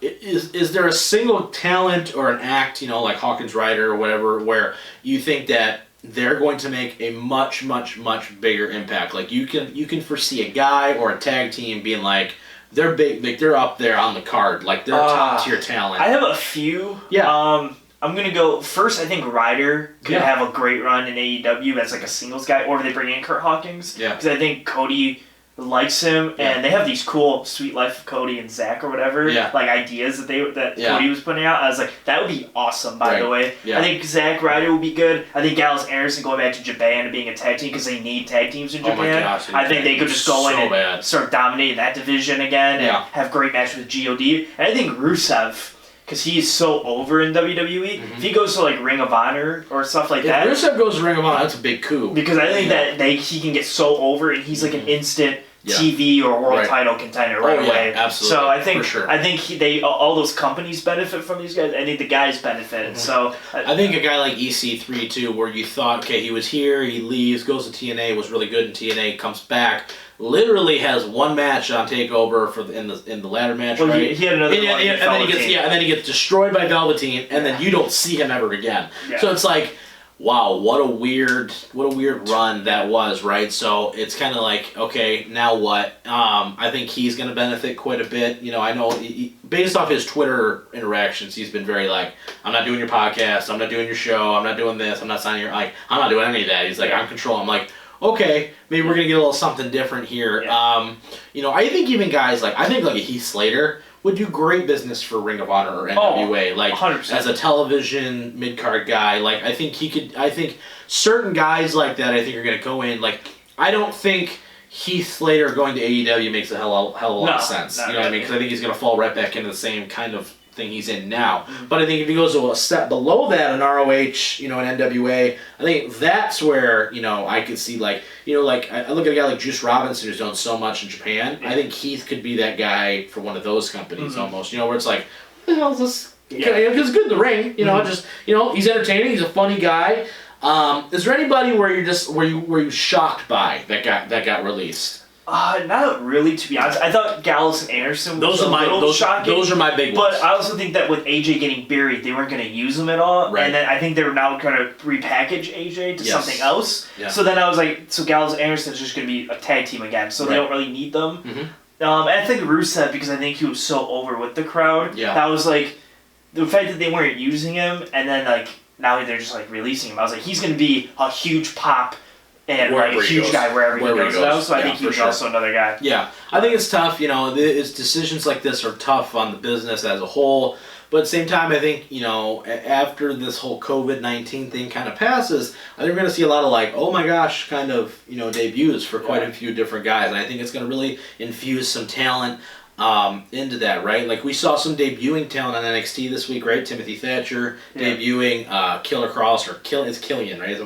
Is there a single talent or an act, like Hawkins Ryder or whatever, where you think that they're going to make a much, much, much bigger impact? Like you can foresee a guy or a tag team being like, they're big, like they're up there on the card, like they're top tier talent. I have a few. Yeah. I'm gonna go first. I think Ryder could have a great run in AEW as like a singles guy, or they bring in Kurt Hawkins. Yeah. Because I think Cody likes him, and they have these cool Sweet Life of Cody and Zach or whatever, like ideas that Cody was putting out. I was like, that would be awesome. By the way, I think Zack Ryder would be good. I think Gallows Anderson going back to Japan and being a tag team because they need tag teams in Japan. Oh my gosh, I think they could just go in and start dominating that division again and have great matches with God. And I think Rusev, because he's so over in WWE. If he goes to like Ring of Honor or stuff like that. If Rusev goes to Ring of Honor, that's a big coup. Because I think that he can get so over and he's like an instant TV or world title contender away. Absolutely. So I think all those companies benefit from these guys. I think the guys benefit. And so I think a guy like EC3 too, where you thought, okay, he was here, he leaves, goes to TNA, was really good in TNA, comes back. Literally has one match on Takeover in the ladder match, right? He had another one. And then he gets destroyed by Velveteen, and then you don't see him ever again. Yeah. So it's like, wow, what a weird run that was, right? So it's kind of like, okay, now what? I think he's going to benefit quite a bit. I know based off his Twitter interactions, he's been very like, I'm not doing your podcast, I'm not doing your show, I'm not doing this, I'm not signing your I'm not doing any of that. He's like, I'm controlling. I'm like, okay, maybe we're gonna get a little something different here. Yeah. I think even guys like a Heath Slater would do great business for Ring of Honor or NWA, 100%. As a television mid card guy. Like I think certain guys like that I think are gonna go in. Like I don't think Heath Slater going to AEW makes a hell of a lot of sense. You know what I mean? Because I think he's gonna fall right back into the same kind of thing he's in now. But I think if he goes to a step below that in ROH, in NWA, I think that's where, I could see like I look at a guy like Juice Robinson who's done so much in Japan. I think Heath could be that guy for one of those companies almost, where it's like, what the hell is this? Because he's good in the ring, he's entertaining, he's a funny guy. Is there anybody where you shocked by that got released? Not really, to be honest. I thought Gallows and Anderson was shocking. Those are my big ones. But I also think that with AJ getting buried, they weren't going to use him at all. Right. And then I think they were now going to repackage AJ to something else. Yeah. So then I was like, so Gallows and Anderson is just going to be a tag team again. So they don't really need them. Mm-hmm. And I think Rusev, because I think he was so over with the crowd. Yeah. That was like, the fact that they weren't using him, and then like now they're just like releasing him. I was like, he's going to be a huge pop. And like a huge guy wherever he goes now, so I think he's also another guy. Yeah, I think it's tough. Decisions like this are tough on the business as a whole. But at the same time, I think after this whole COVID-19 thing kind of passes, I think we're going to see a lot of like, oh my gosh, kind of debuts for quite a few different guys, and I think it's going to really infuse some talent into that, right? Like we saw some debuting talent on NXT this week, right? Timothy Thatcher debuting, Killer Cross it's Killian, right?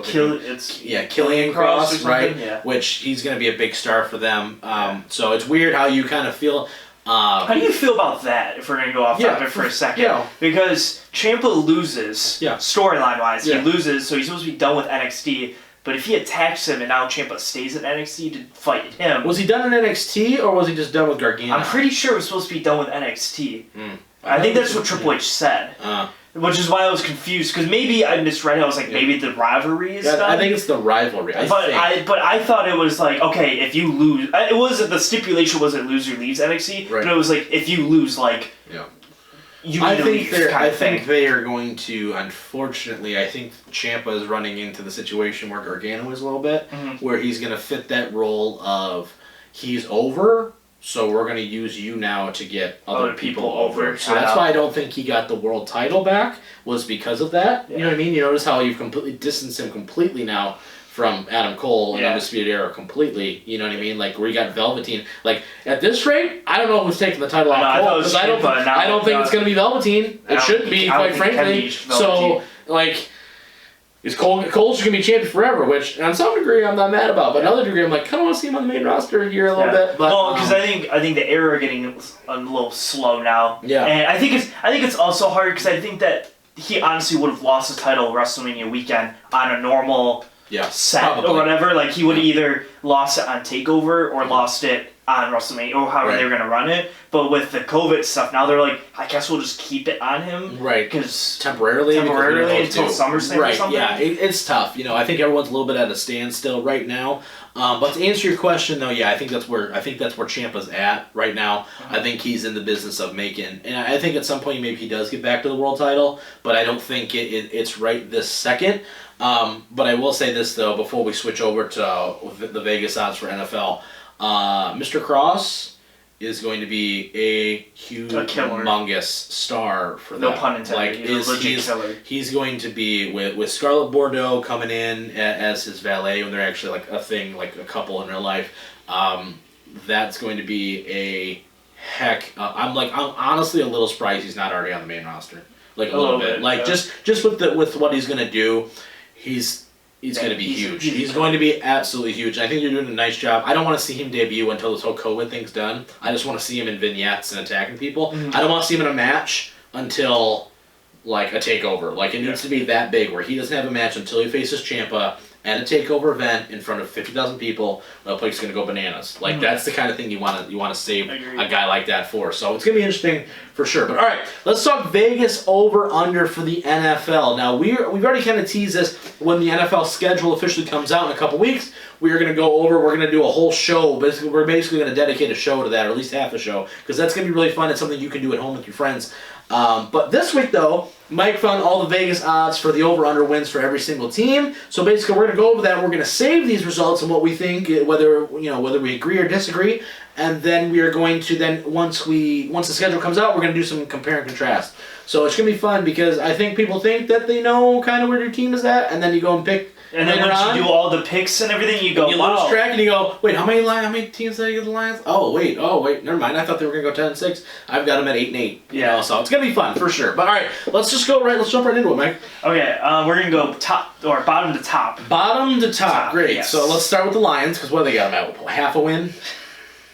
Killian Cross, right? Yeah. Which he's going to be a big star for them. So it's weird how you kind of feel. How do you feel about that? If we're going to go off topic for a second, because Ciampa loses storyline wise, he loses, so he's supposed to be done with NXT. But if he attacks him and now Ciampa stays in NXT to fight him... Was he done in NXT or was he just done with Gargano? I'm pretty sure it was supposed to be done with NXT. I think that's what Triple H said. Which is why I was confused, because maybe I misread it. I was like, maybe the rivalry is done. I think it's the rivalry. But I thought it was like, okay, if you lose, it wasn't, the stipulation wasn't loser leaves NXT, but it was like, if you lose, like, you need to leave. I think they are going to, unfortunately, I think Ciampa is running into the situation where Gargano is a little bit, where he's going to fit that role of, he's over, so we're going to use you now to get other people over. So that's why I don't think he got the world title back, was because of that. You know what I mean? You notice how you've completely distanced him completely now from Adam Cole and Undisputed Era completely. You know what I mean? Like, where you got Velveteen. Like, at this rate, I don't know who's taking the title off Cole, because I don't think it's going to be Velveteen. It shouldn't be, quite frankly. So, like, Cole's going to be champion forever, which on some degree I'm not mad about, but another degree I'm like, kind of want to see him on the main roster here a little bit. But, well, because I think the era getting a little slow now. Yeah. And I think it's also hard because I think that he honestly would have lost his title WrestleMania weekend on a normal set probably. Or whatever. Like, he would have either lost it on TakeOver or lost it on WrestleMania, or however they were going to run it. But with the COVID stuff, now they're like, I guess we'll just keep it on him. Right. Because temporarily until SummerSlam or something. Yeah, it's tough. You know, I think everyone's a little bit at a standstill right now. But to answer your question, though, I think that's where Ciampa's at right now. I think he's in the business of making, and I think at some point maybe he does get back to the world title, but I don't think it's right this second. But I will say this, though, before we switch over to the Vegas odds for NFL. Mr. Cross is going to be a humongous star for that. No pun intended. Like, he's going to be with Scarlett Bordeaux coming in as his valet when they're actually like a thing, like a couple in real life. That's going to be a heck. I'm honestly a little surprised he's not already on the main roster. Like a little bit. Like just with what he's gonna do, he's going to be huge. He's going to be absolutely huge. I think you're doing a nice job. I don't want to see him debut until this whole COVID thing's done. I just want to see him in vignettes and attacking people. I don't want to see him in a match until, like, a TakeOver. Like, it needs to be that big where he doesn't have a match until he faces Ciampa at a TakeOver event in front of 50,000 people. The place is going to go bananas. Like, that's the kind of thing you want to save a guy like that for. So it's going to be interesting for sure. But all right, let's talk Vegas over/under for the NFL. Now, we've already kind of teased this when the NFL schedule officially comes out in a couple weeks. We're going to go over, we're going to do a whole show. We're basically going to dedicate a show to that, or at least half a show, because that's going to be really fun. It's something you can do at home with your friends. But this week, though, Mike found all the Vegas odds for the over/under wins for every single team. So basically, we're going to go over that. We're going to save these results and what we think, whether we agree or disagree, and then we are going to once the schedule comes out, we're going to do some compare and contrast. So it's going to be fun because I think people think that they know kind of where their team is at, and then you go and pick. And then once you do all the picks and everything, you go, you lose track, and you go, wait, how many teams did I get the Lions? Oh, wait, never mind. I thought they were going to go 10-6. I've got them at 8-8. Yeah. So it's going to be fun, for sure. But all right, let's jump right into it, Mike. Okay, we're going to go bottom to top. Bottom to top, great. Yes. So let's start with the Lions, because what do they got them at? Half a win?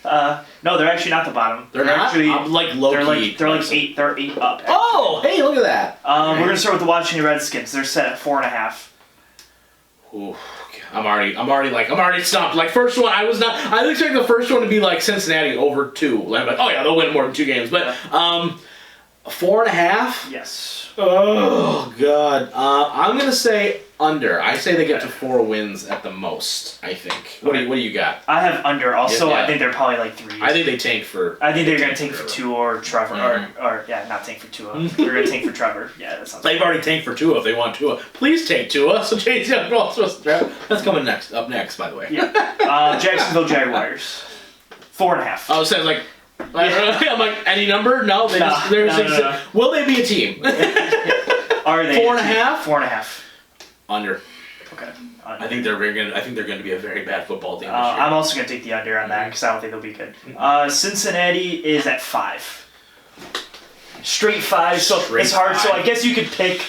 No, they're actually not the bottom. They're not? Actually, like low-key. They're like 8. They're 8 up. Actually. Oh, hey, look at that. We're going to start with the Washington Redskins. They're set at 4.5. Ooh. I'm already stumped. Like, first one, I was expecting the first one to be like Cincinnati over 2. Like, oh yeah, they'll win more than 2 games. But 4.5? Yes. Oh god. I'm gonna say under. I say they get to 4 wins at the most. I think. What do you got? I have under. Also, yeah. I think they're probably like 3. I think they tank for. I think they're gonna tank for Tua or Trevor, or not tank for Tua. They're gonna tank for Trevor. Yeah, that sounds. They've already tanked for Tua if they want Tua. Please take Tua. So Chase Young that's coming next. Up next, by the way. Yeah. Jacksonville Jaguars. 4.5. Oh, so like. I'm like, any number? No, no. Will they be a team? Are they 4.5? 4.5. Under. Okay. Under. I think they're going to be a very bad football team this year. I'm also going to take the under on that because I don't think they'll be good. Cincinnati is at 5. Straight 5. So it's hard. 5. So I guess you could pick.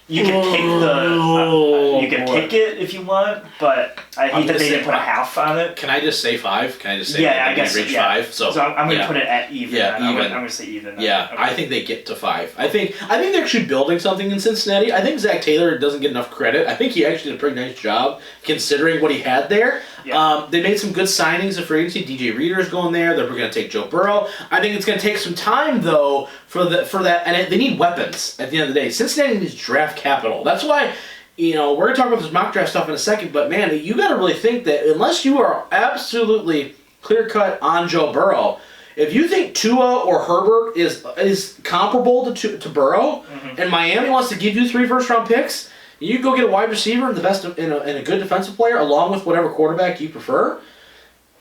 You could can pick it if you want, but I hate that they didn't put a half on it. Can I just say 5? Can I just say I guess reach 5? So I'm going to put it at even. Yeah, even. I'm going to say even. Yeah, okay. I think they get to 5. I think they're actually building something in Cincinnati. I think Zach Taylor doesn't get enough credit. I think he actually did a pretty nice job considering what he had there. Yeah. They made some good signings of free agency. DJ Reader's going there. They're going to take Joe Burrow. I think it's going to take some time though for that, and they need weapons at the end of the day. Cincinnati needs draft capital. That's why. We're going to talk about this mock draft stuff in a second, but man, you got to really think that unless you are absolutely clear-cut on Joe Burrow, if you think Tua or Herbert is comparable to Burrow, and Miami wants to give you 3 first-round picks, you go get a wide receiver and and a good defensive player along with whatever quarterback you prefer.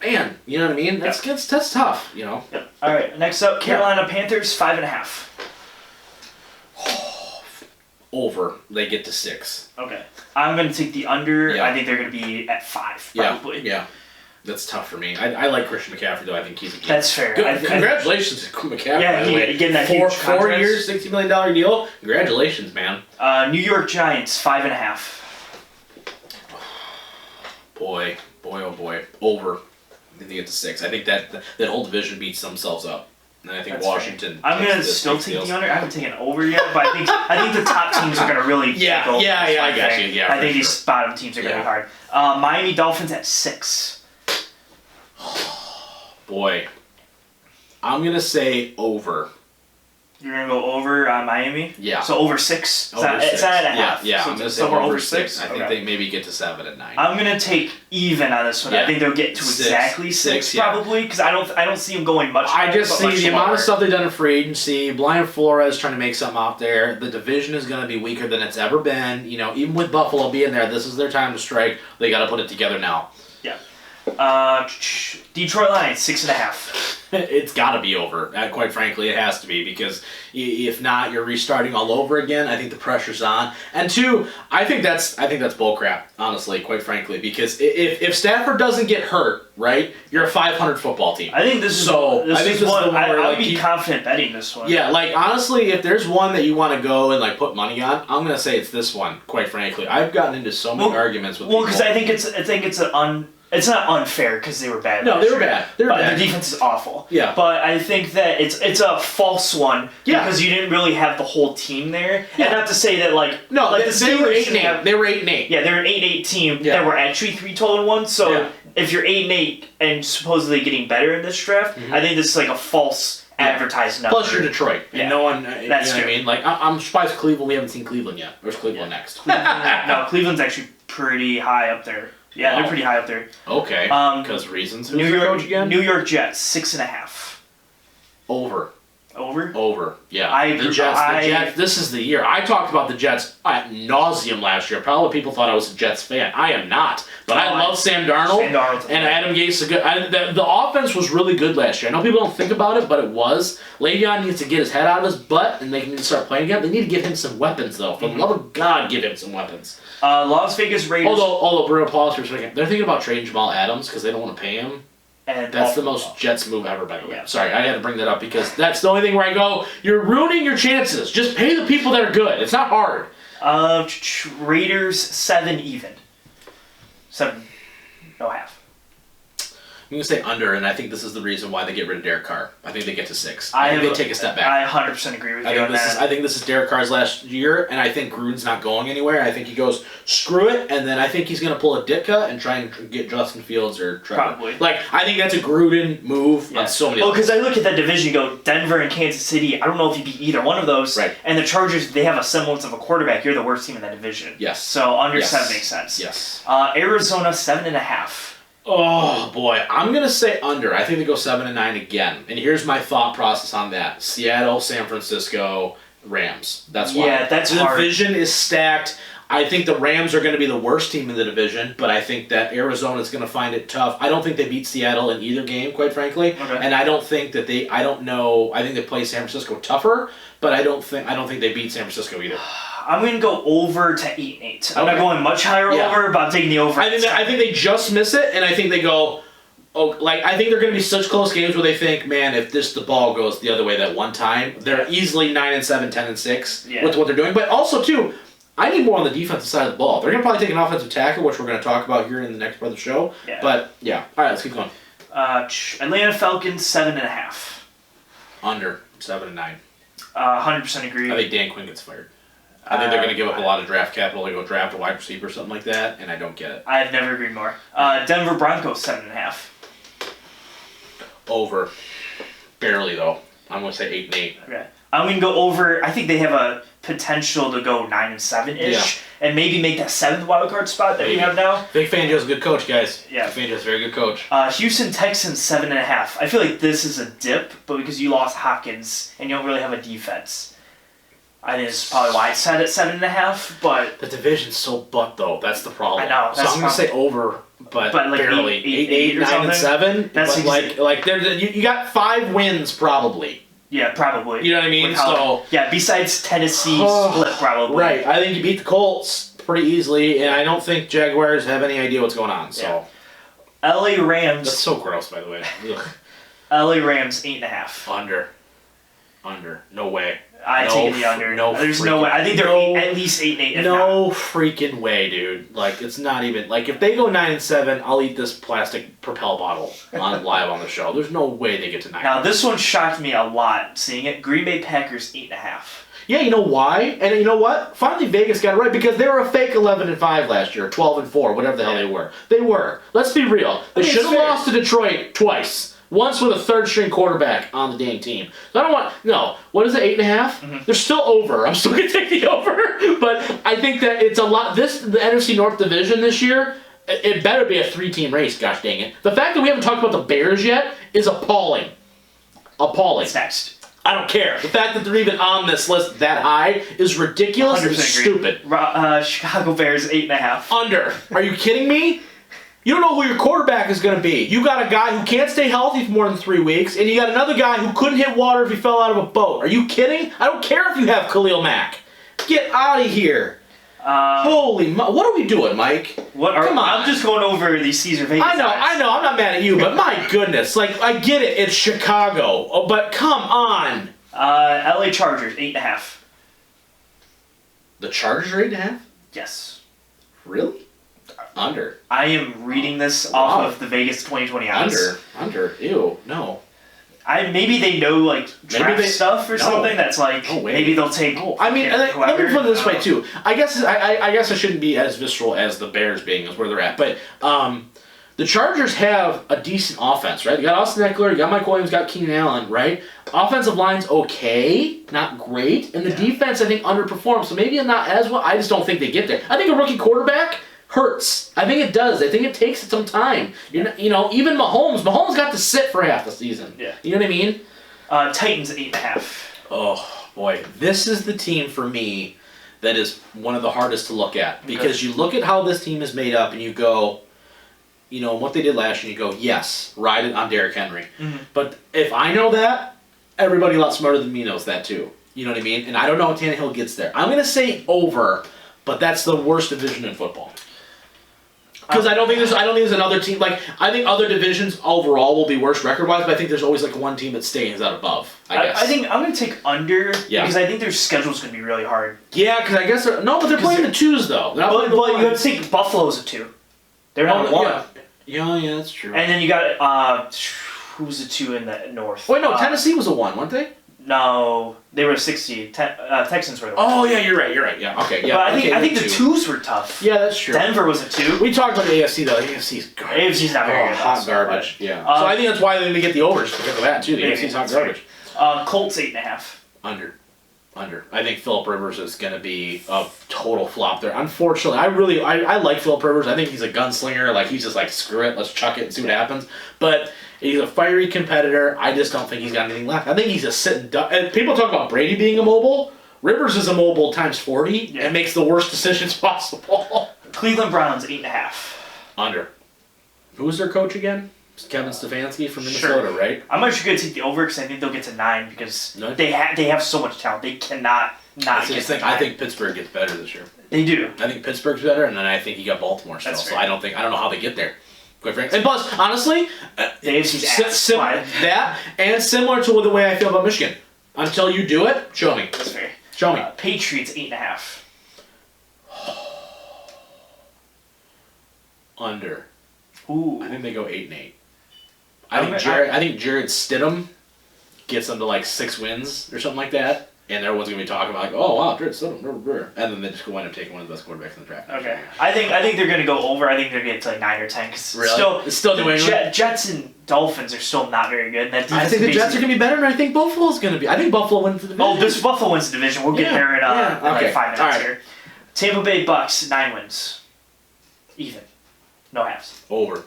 Man, you know what I mean? That's tough. Yep. All right, next up, Carolina Panthers 5.5. Over. They get to 6. Okay. I'm going to take the under. Yeah. I think they're going to be at 5, probably. Yeah. That's tough for me. I like Christian McCaffrey, though. I think he's a kid. That's fair. Good. Congratulations to McCaffrey. Yeah, getting that huge 4 years, $60 million deal. Congratulations, man. New York Giants, 5.5. Boy. Over. I think they get to 6. I think that whole division beats themselves up. And I think Washington. Fair. I'm gonna still take the under. I haven't taken over yet, but I think the top teams are gonna really. Yeah, I got you. Yeah, I think these bottom teams are gonna be hard. Miami Dolphins at 6. Boy, I'm gonna say over. You're gonna go over Miami. Yeah. So over 6. It's not at a half. Yeah. So I'm gonna say over 6. I think they maybe get to 7 and 9. I'm gonna take even on this one. Yeah. I think they'll get to exactly 6 probably because I don't see them going much. I just see the amount of stuff they've done in free agency. Brian Flores trying to make something out there. The division is gonna be weaker than it's ever been. Even with Buffalo being there, this is their time to strike. They got to put it together now. Yeah. Detroit Lions 6.5. It's got to be over. Quite frankly, it has to be because if not, you're restarting all over again. I think the pressure's on. And 2, I think that's bullcrap. Honestly, quite frankly, because if Stafford doesn't get hurt, right, you're a 500 football team. I think this is one. I would be confident betting this one. Yeah, honestly, if there's one that you want to go and put money on, I'm gonna say it's this one. Quite frankly, I've gotten into so many arguments with. Well, because I think it's not unfair because they were bad. No, they were bad. Their defense is awful. Yeah. But I think that it's a false one because you didn't really have the whole team there. Yeah. And not to say that they were 8-8. They were 8-8. Yeah, they're an 8-8 team that were actually 3-1. So if you're 8-8 and supposedly getting better in this draft, I think this is a false advertised number. Plus you're Detroit. And no one, you know what I mean? I'm surprised Cleveland, we haven't seen Cleveland yet. Where's Cleveland next? No, Cleveland's actually pretty high up there. Yeah, they're pretty high up there. Okay. Because reasons. Who's the coach again? New York Jets, 6.5. Over. Over? Yeah. The Jets. This is the year. I talked about the Jets ad nauseum last year. Probably people thought I was a Jets fan. I am not. But I love Sam Darnold. And Adam Gase. The offense was really good last year. I know people don't think about it, but it was. Le'Veon needs to get his head out of his butt, and they need to start playing again. They need to give him some weapons, though. For the love of God, give him some weapons. Las Vegas Raiders. Although Bruno, pause for a second. They're thinking about trading Jamal Adams because they don't want to pay him. And that's the most Jets move ever, by the way. Yeah. Sorry, I had to bring that up because that's the only thing where I go, you're ruining your chances. Just pay the people that are good. It's not hard. Raiders 7 even. 7. No half. I'm going to say under, and I think this is the reason why they get rid of Derek Carr. I think they get to 6. I think they take a step back. I 100% agree with you on that. I think this is Derek Carr's last year, and I think Gruden's not going anywhere. I think he goes, screw it, and then I think he's going to pull a Ditka and try and get Justin Fields or Trevor. Probably. I think that's a Gruden move on so many levels. Because I look at that division, you go, Denver and Kansas City, I don't know if you beat either one of those. Right. And the Chargers, they have a semblance of a quarterback. You're the worst team in that division. Yes. So under 7 makes sense. Yes. Arizona 7.5. Oh, boy. I'm going to say under. I think they go 7 and 9 again. And here's my thought process on that. Seattle, San Francisco, Rams. That's why. Yeah, that's hard. The division is stacked. I think the Rams are going to be the worst team in the division, but I think that Arizona is going to find it tough. I don't think they beat Seattle in either game, quite frankly. Okay. And I don't think that I think they play San Francisco tougher, but I don't think they beat San Francisco either. I'm going to go over to 8-8. I'm not going much higher over, but I'm taking the over. I think they just miss it, and I think they go, I think they're going to be such close games where they think, man, if the ball goes the other way that one time, they're easily 9-7, 10-6 with what they're doing. But also, too, I need more on the defensive side of the ball. They're going to probably take an offensive tackle, which we're going to talk about here in the next part of the show. Yeah. But, yeah. All right, let's keep going. Atlanta Falcons 7.5. Under 7 and 9. 100% agree. I think Dan Quinn gets fired. I think they're going to give up a lot of draft capital to go draft a wide receiver or something like that, and I don't get it. I've never agreed more. Denver Broncos 7.5. Over. Barely, though. I'm going to say 8 and 8. Okay. I'm going to go over. I think they have a potential to go 9 and 7-ish, and maybe make that 7th wild card spot that we have now. Vic Fangio's a good coach, guys. Yeah. Vic Fangio's a very good coach. Houston Texans 7.5. I feel like this is a dip, but because you lost Hopkins and you don't really have a defense, I think this is probably why it's set at 7.5. But the division's so butt though. That's the problem. I know. So I'm going to say over, but like barely 8 9 or and something? 7. That's but like you got 5 wins probably. yeah, probably. You know what I mean? With how- yeah, besides Tennessee split probably. Right. I think you beat the Colts pretty easily, and I don't think Jaguars have any idea what's going on. So LA Rams. that's so gross, by the way. Ugh. LA Rams 8.5. Under. No way. I No take the under. no There's no way. I think they're at least 8 and 8. If No not. freaking way, dude. Like, it's not even... Like, if they go 9 and 7, I'll eat this plastic Propel bottle live on the show. There's no way they get to 9. Now this one shocked me a lot seeing it. Green Bay Packers 8.5. Yeah, you know why? And you know what? Finally, Vegas got it right because they were a fake 11 and 5 last year, 12 and 4, whatever the hell they were. They were. Let's be real. They mean, should have it's fair. lost to Detroit twice. Once with a third-string quarterback on the dang team. So I don't want... No. What is it, 8.5? They're still over. I'm still going to take the over. But I think that it's a lot... The NFC North Division this year, it better be a 3-team race, gosh dang it. The fact that we haven't talked about the Bears yet is appalling. Appalling. What's next? I don't care. The fact that they're even on this list that high is ridiculous and 100% agree. stupid. Chicago Bears 8.5. Under. Are you kidding me? You don't know who your quarterback is going to be. You got a guy who can't stay healthy for more than 3 weeks, and you got another guy who couldn't hit water if he fell out of a boat. Are you kidding? I don't care if you have Khalil Mack. Get out of here. What are we doing, Mike? Come on. I'm just going over the Caesar Vegas. I know. I'm not mad at you, but my goodness. Like, I get it. It's Chicago. Oh, but come on. LA Chargers 8.5. The Chargers are 8.5? Yes. Really? Under. I am reading this off of the Vegas 2020 odds. Under. Ew. No. Maybe they know like draft stuff or something that's like maybe they'll take. No. I mean, let me put it this way too. I guess I shouldn't be as visceral as the Bears being as where they're at, but the Chargers have a decent offense, right? You got Austin Eckler, you got Mike Williams, got Keenan Allen, right? Offensive line's okay, not great, and the defense I think underperforms. So maybe not as well. I just don't think they get there. I think a rookie quarterback hurts. I think it does. I think it takes some time. Even Mahomes got to sit for half the season. Yeah. You know what I mean? Titans 8.5. Oh boy, this is the team for me that is one of the hardest to look at because you look at how this team is made up and you go, what they did last year. You go, yes, ride it on Derrick Henry. Mm-hmm. But if I know that, everybody a lot smarter than me knows that too. You know what I mean? And I don't know if Tannehill gets there. I'm gonna say over, but that's the worst division in football. Because I don't think there's another team I think other divisions overall will be worse record wise, but I think there's always one team that stays out above. I guess. I think I'm gonna take under because I think their schedule's gonna be really hard. Yeah, because I guess but they're playing the 2s though. But you have to take Buffalo's a 2. They're not 1. Yeah, that's true. And then you got who's the 2 in the north? Wait, no, Tennessee was a 1, weren't they? No, they were a 60. Texans were the 1. Oh yeah, you're right. Yeah, okay, yeah. But I think the 2s were tough. Yeah, that's true. Denver was a 2. We talked about the AFC though. The AFC's garbage. AFC's not very good. Hot garbage. Yeah. So I think that's why they get the overs because of that too. The AFC's hot garbage. Colts 8.5. Under. I think Phillip Rivers is going to be a total flop there. Unfortunately, I like Phillip Rivers. I think he's a gunslinger. He's just screw it, let's chuck it and see what happens. But he's a fiery competitor. I just don't think he's got anything left. I think he's a sitting duck. And people talk about Brady being immobile. Rivers is immobile times 40 and makes the worst decisions possible. Cleveland Browns 8.5. Under. Who's their coach again? Kevin Stefanski from Minnesota, right? I'm actually going to take the over because I think they'll get to 9 because they have so much talent. They cannot not get to 9. I think Pittsburgh gets better this year. They do. I think Pittsburgh's better, and then I think you got Baltimore still. That's so fair. I don't know how they get there. Quite frankly. And plus, honestly, that and similar to the way I feel about Michigan. Until you do it, show me. That's fair. Show me. Patriots 8.5. Under. Ooh. I think they go 8-8. I think Jared Stidham gets them to like 6 wins or something like that. And everyone's gonna be talking about like, oh wow, Jared Stidham, and then they just go end up taking one of the best quarterbacks in the draft. Okay, I think they're gonna go over. I think they're gonna get to like 9 or 10. Cause really? It's still New England. Jets and Dolphins are still not very good. And that I think the Jets are gonna be better, and I think Buffalo's gonna be. I think Buffalo wins the division. Oh, this Buffalo wins the division. We'll get there in like 5 minutes here. Tampa Bay Bucks 9 wins, even, no halves. Over.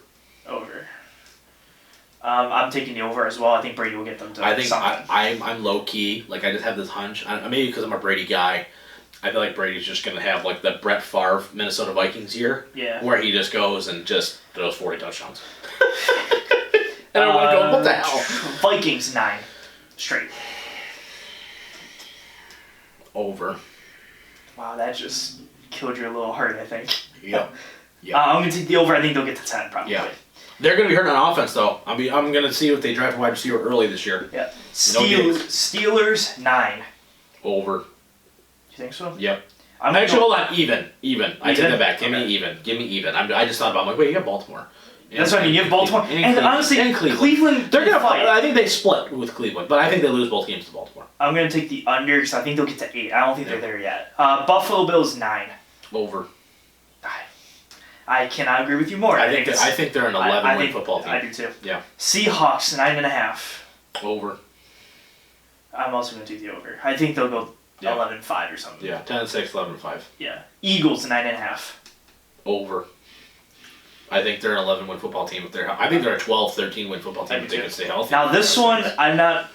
I'm taking the over as well. I think Brady will get them to. I think something. I'm low key. Like I just have this hunch. Maybe because I'm a Brady guy. I feel like Brady's just gonna have like the Brett Favre Minnesota Vikings year. Yeah. Where he just goes and just throws 40 touchdowns. And everyone goes, what the hell? Vikings 9 straight. Over. Wow, that just killed your little heart. I think. Yep. I'm gonna take the over. I think they'll get to 10 probably. Yeah. They're going to be hurting on offense, though. I'm going to see if they draft a wide receiver early this year. Yeah. Steelers 9. Over. You think so? Yep. Hold on. Even. I take that back. Give me even. I just thought about it. I'm like, wait, you got Baltimore. That's what I mean. You have Baltimore. And honestly, Cleveland they're going to fight. I think they split with Cleveland, but I think they lose both games to Baltimore. I'm going to take the under because I think they'll get to 8. I don't think they're there yet. Buffalo Bills 9. Over. I cannot agree with you more. I think they're an 11-win football team. I do too. Yeah. Seahawks 9.5. Over. I'm also going to take the over. I think they'll go 11-5 or something. Yeah, 10-6, 11-5. Yeah. Eagles 9.5. Over. I think they're an 11-win football team. I think they're a 12, 13-win football team if they can stay healthy. Now this one, I'm not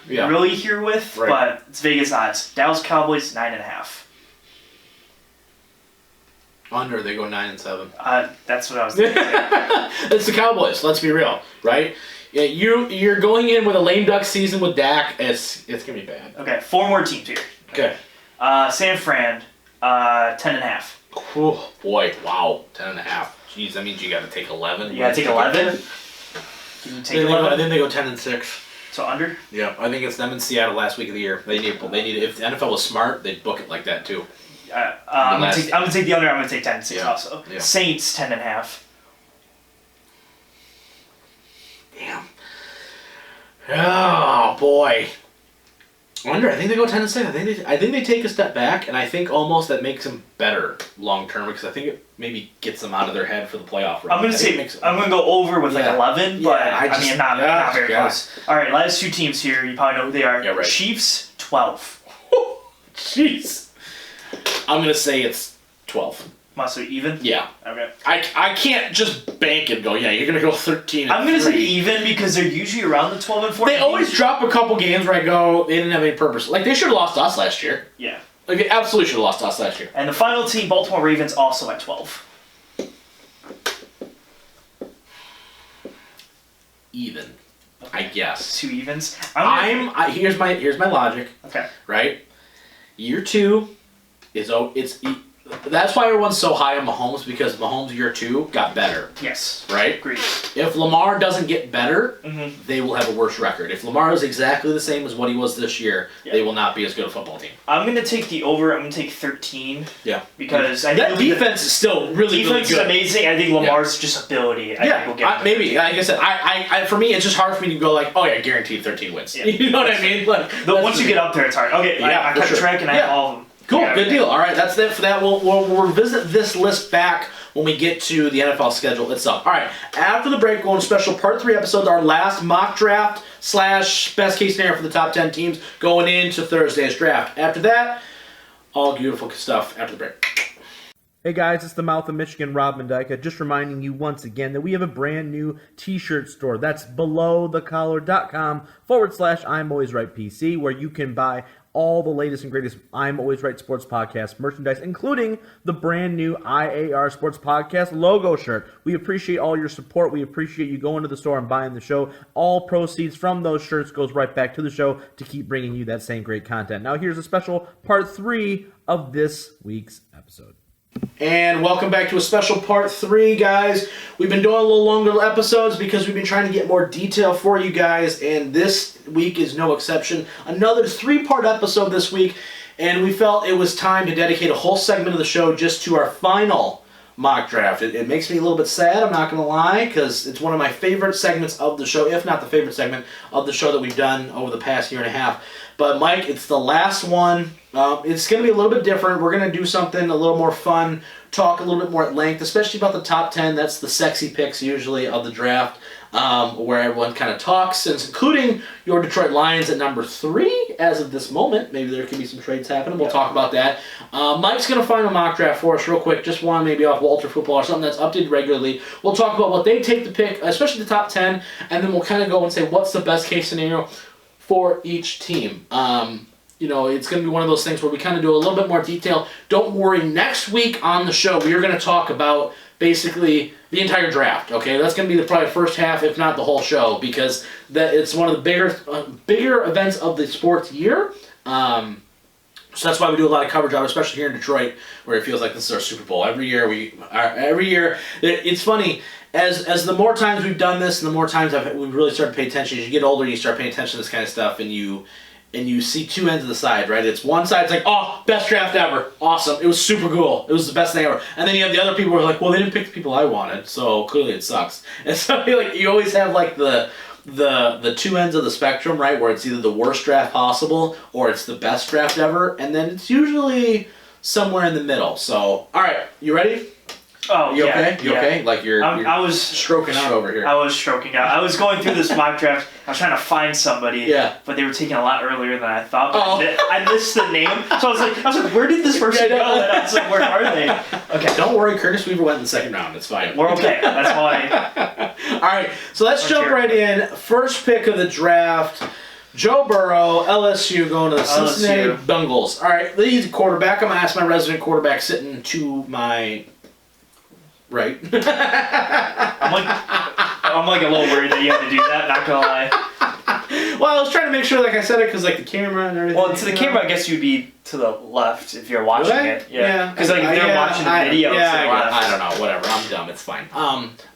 really here with, but it's Vegas odds. Dallas Cowboys 9.5. Under, they go 9-7. That's what I was thinking. It's the Cowboys. Let's be real, right? Yeah, you're going in with a lame duck season with Dak. It's gonna be bad. Okay, 4 more teams here. Okay. San Fran, 10.5. Oh boy, wow, 10.5. Jeez, that means you got to take 11. You got to take 11. Can you take 11? I think they go 10-6. So under? Yeah, I think it's them in Seattle last week of the year. They need if the NFL was smart, they'd book it like that too. I'm gonna take the under. I'm gonna take 10-6 also. Yeah. Saints 10.5. Damn. Oh boy. Under. I think they go 10-6. I think they take a step back, and I think almost that makes them better long term because I think it maybe gets them out of their head for the playoff run. I'm gonna go over with like 11, but I'm not very close. All right, last 2 teams here. You probably know who they are. Yeah, right. Chiefs 12. Jeez. I'm going to say it's 12. Must be even? Yeah. Okay. I can't just bank and go, yeah, you're going to go 13 and I'm going to say even because they're usually around the 12 and 14. They always drop a couple games where I go, they didn't have any purpose. Like, they should have lost to us last year. Yeah. Like, they absolutely should have lost to us last year. And the final team, Baltimore Ravens, also at 12. Even. I guess. 2 evens. Here's my logic. Okay. Right? Year 2 that's why everyone's so high on Mahomes because Mahomes year 2 got better. Yes. Right? Agreed. If Lamar doesn't get better, they will have a worse record. If Lamar is exactly the same as what he was this year, they will not be as good a football team. I'm going to take the over. I'm going to take 13. Yeah. Because I think that defense is still really good. Defense is amazing. I think Lamar's just ability. Maybe. Like I said, I for me, it's just hard for me to go like, oh yeah, guaranteed 13 wins. Yeah. You know what I mean? Like, once you get up there, it's hard. Okay, I cut track and I have all of them. Cool, good deal. All right, that's it for that. We'll revisit this list back when we get to the NFL schedule itself. All right, after the break, we're going to special Part 3 episode, our last mock draft / best case scenario for the top 10 teams going into Thursday's draft. After that, all beautiful stuff after the break. Hey guys, it's the Mouth of Michigan, Rob Mendyka, just reminding you once again that we have a brand new t-shirt store. That's belowthecollar.com / I'm Always Right PC, where you can buy all the latest and greatest I'm Always Right Sports Podcast merchandise, including the brand new IAR Sports Podcast logo shirt. We appreciate all your support. We appreciate you going to the store and buying the show. All proceeds from those shirts goes right back to the show to keep bringing you that same great content. Now here's a special Part 3 of this week's episode. And welcome back to a special Part 3, guys. We've been doing a little longer episodes because we've been trying to get more detail for you guys, and this week is no exception. Another 3-part episode this week, and we felt it was time to dedicate a whole segment of the show just to our final mock draft. It makes me a little bit sad, I'm not going to lie, because it's one of my favorite segments of the show, if not the favorite segment of the show that we've done over the past year and a half. But, Mike, it's the last one. It's going to be a little bit different. We're going to do something a little more fun, talk a little bit more at length, especially about the top 10. That's the sexy picks, usually, of the draft, where everyone kind of talks, including your Detroit Lions at number 3 as of this moment. Maybe there could be some trades happening. We'll talk about that. Mike's going to find a mock draft for us real quick, just one maybe off Walter Football or something that's updated regularly. We'll talk about what they take the pick, especially the top 10, and then we'll kind of go and say what's the best case scenario for each team. It's going to be one of those things where we kind of do a little bit more detail. Don't worry, next week on the show, we are going to talk about basically the entire draft, okay? That's going to be probably the first half, if not the whole show, because it's one of the bigger events of the sports year. So that's why we do a lot of coverage on it, especially here in Detroit, where it feels like this is our Super Bowl. Every year, it's funny. As the more times we've done this, and the more times we've really started to pay attention, as you get older, you start paying attention to this kind of stuff, and you see two ends of the side, right? It's one side, it's like, oh, best draft ever, awesome, it was super cool, it was the best thing ever. And then you have the other people who are like, well, they didn't pick the people I wanted, so clearly it sucks. And so you always have like the two ends of the spectrum, right? Where it's either the worst draft possible or it's the best draft ever, and then it's usually somewhere in the middle. So, all right, you ready? Oh, you yeah. okay? You okay? Like I was stroking out over here. I was stroking out. I was going through this mock draft. I was trying to find somebody. But they were taken a lot earlier than I thought. I missed the name, so I was like, where did this person go? And I was like, where are they? Okay. Don't worry, Curtis Weaver went in the second round. It's fine. We're okay. That's why. All right, so let's jump right in. First pick of the draft. Joe Burrow, LSU, going to the Cincinnati Bengals. All right, he's a quarterback. I'm going to ask my resident quarterback sitting to my right. I'm like a little worried that you have to do that, not gonna lie. Well, I was trying to make sure, like I said it, because like the camera and everything. Well, to the camera, I guess you'd be to the left if you're watching it. Yeah. Because like if they're watching the video, it's to the left. I don't know. Whatever. I'm dumb. It's fine.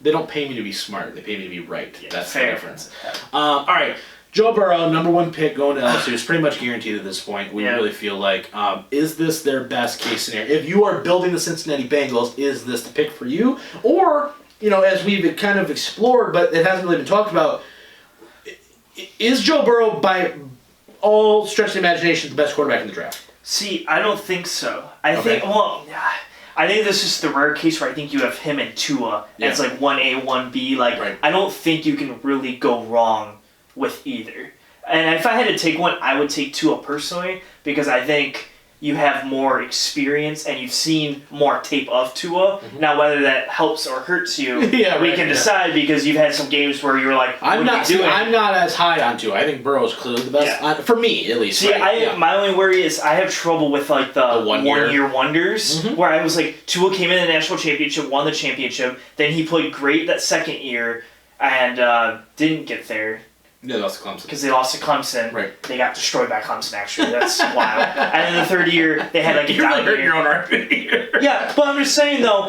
They don't pay me to be smart. They pay me to be right. Yeah, that's fair. the difference. All right. Joe Burrow, number 1 pick going to LSU, is pretty much guaranteed at this point. We really feel like, is this their best case scenario? If you are building the Cincinnati Bengals, is this the pick for you? Or, as we've kind of explored, but it hasn't really been talked about, is Joe Burrow, by all stretch of the imagination, the best quarterback in the draft? See, I don't think so. I think this is the rare case where I think you have him and Tua as like 1A, 1B. Like, I don't think you can really go wrong with either. And if I had to take one, I would take Tua personally, because I think you have more experience and you've seen more tape of Tua. Mm-hmm. Now, whether that helps or hurts you, we can decide, because you've had some games where you were like, I'm not as high on Tua. I think Burrow's clearly the best, for me at least. See, my only worry is I have trouble with like the one-year wonders, where I was like, Tua came in the national championship, won the championship, then he played great that second year, and didn't get there. Yeah, they lost to Clemson. Because they lost to Clemson. Right. They got destroyed by Clemson, actually. That's wild. And then the third year, they had like a down year. Your own argument here. Yeah, but I'm just saying, though,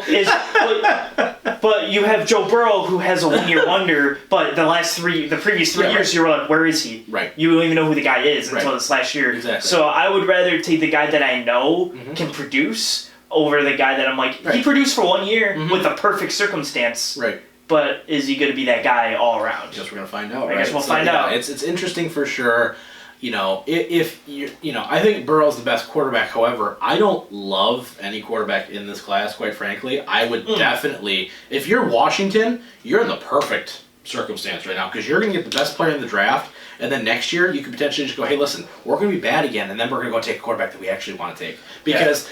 but you have Joe Burrow, who has a one-year wonder, but the previous 3 years, you were like, where is he? Right. You don't even know who the guy is until this last year. Exactly. So I would rather take the guy that I know can produce over the guy that I'm like, he produced for 1 year with a perfect circumstance. Right. But is he going to be that guy all around? I guess we're going to find out, I guess we'll find out. It's interesting for sure. If you I think Burrow's the best quarterback. However, I don't love any quarterback in this class, quite frankly. I would definitely, if you're Washington, you're in the perfect circumstance right now, because you're going to get the best player in the draft, and then next year you could potentially just go, hey, listen, we're going to be bad again, and then we're going to go take a quarterback that we actually want to take, because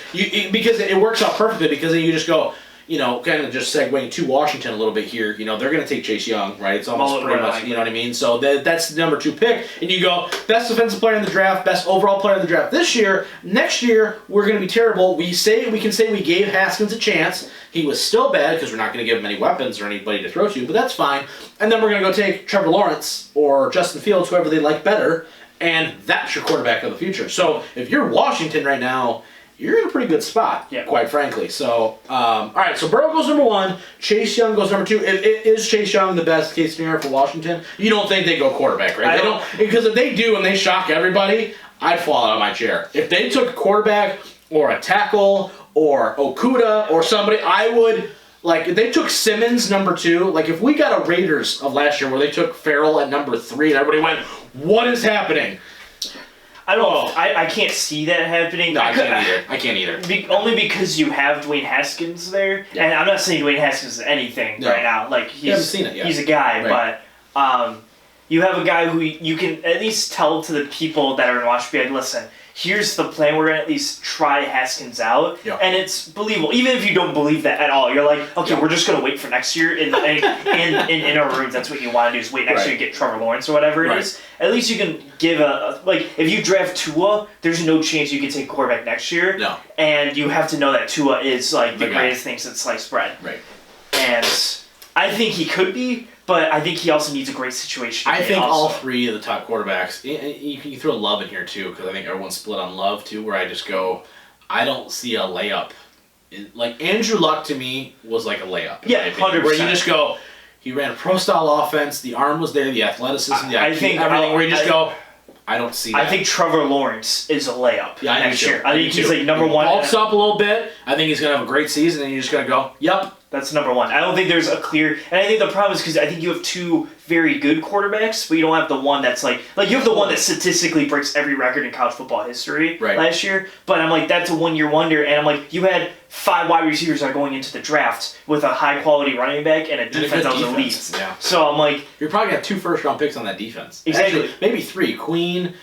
because it works out perfectly, because then you just go, kind of just segueing to Washington a little bit here, they're going to take Chase Young, right? It's almost pretty much, you know what I mean? So that's the number 2 pick. And you go, best defensive player in the draft, best overall player in the draft this year. Next year, we're going to be terrible. We can say we gave Haskins a chance. He was still bad because we're not going to give him any weapons or anybody to throw to, but that's fine. And then we're going to go take Trevor Lawrence or Justin Fields, whoever they like better, and that's your quarterback of the future. So if you're Washington right now, you're in a pretty good spot, quite frankly. So, all right, so Burrow goes number 1. Chase Young goes number 2. Is Chase Young the best case scenario for Washington? You don't think they go quarterback, right? They don't, because if they do and they shock everybody, I'd fall out of my chair. If they took a quarterback or a tackle or Okuda or somebody, I would, like, if they took Simmons number 2, like, if we got a Raiders of last year where they took Farrell at number 3 and everybody went, what is happening? I don't. I can't see that happening. No, I can't either. Only because you have Dwayne Haskins there, and I'm not saying Dwayne Haskins is anything right now. Like haven't seen it yet. He's a guy, right. but you have a guy who you can at least tell to the people that are going to watch, be like, listen, here's the plan. We're going to at least try Haskins out, and it's believable. Even if you don't believe that at all, you're like, okay, we're just going to wait for next year. In our room, that's what you want to do is wait next year to get Trevor Lawrence or whatever it is. At least you can give like, if you draft Tua, there's no chance you can take quarterback next year. No. And you have to know that Tua is like the greatest thing since sliced bread. Right. And I think he could be, but I think he also needs a great situation. I think all 3 of the top quarterbacks, you can throw Love in here too, because I think everyone's split on Love too, where I just go, I don't see a layup. Like, Andrew Luck to me was like a layup. Yeah, 100%. Where you just go, he ran a pro-style offense, the arm was there, the athleticism, the IQ, everything, where you just go, I don't see that. I think Trevor Lawrence is a layup next year. I think he's like number 1. Bulks up a little bit. I think he's going to have a great season, and you're just going to go, yep. That's number 1. I don't think there's a clear... And I think the problem is because I think you have 2 very good quarterbacks, but you don't have the one that's like you have the one that statistically breaks every record in college football history last year, but I'm like, that's a one-year wonder, and I'm like, you had 5 wide receivers that are going into the draft with a high-quality running back and a defense that was elite. Yeah. So I'm like... You're probably going to have 2 first-round picks on that defense. Exactly. Actually, maybe 3. Queen,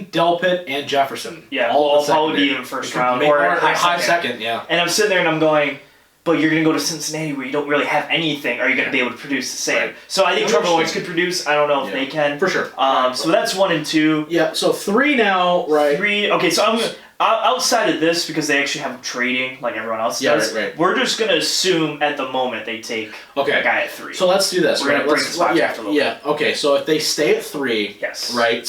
Delpit, and Jefferson. Yeah, all probably be in first round or high second. Yeah. And I'm sitting there and I'm going, but you're going to go to Cincinnati where you don't really have anything. Are you going to be able to produce the same? Right. So I think Trevor Lawrence could produce. I don't know if they can. For sure. So that's 1 and 2. Yeah. So 3 now, right? 3. Okay. So I'm outside of this because they actually have them trading like everyone else does. Right. We're just going to assume at the moment they take a guy at 3. So let's do this. We're going to break the spots after a little bit. Okay. So if they stay at 3, yes. Right.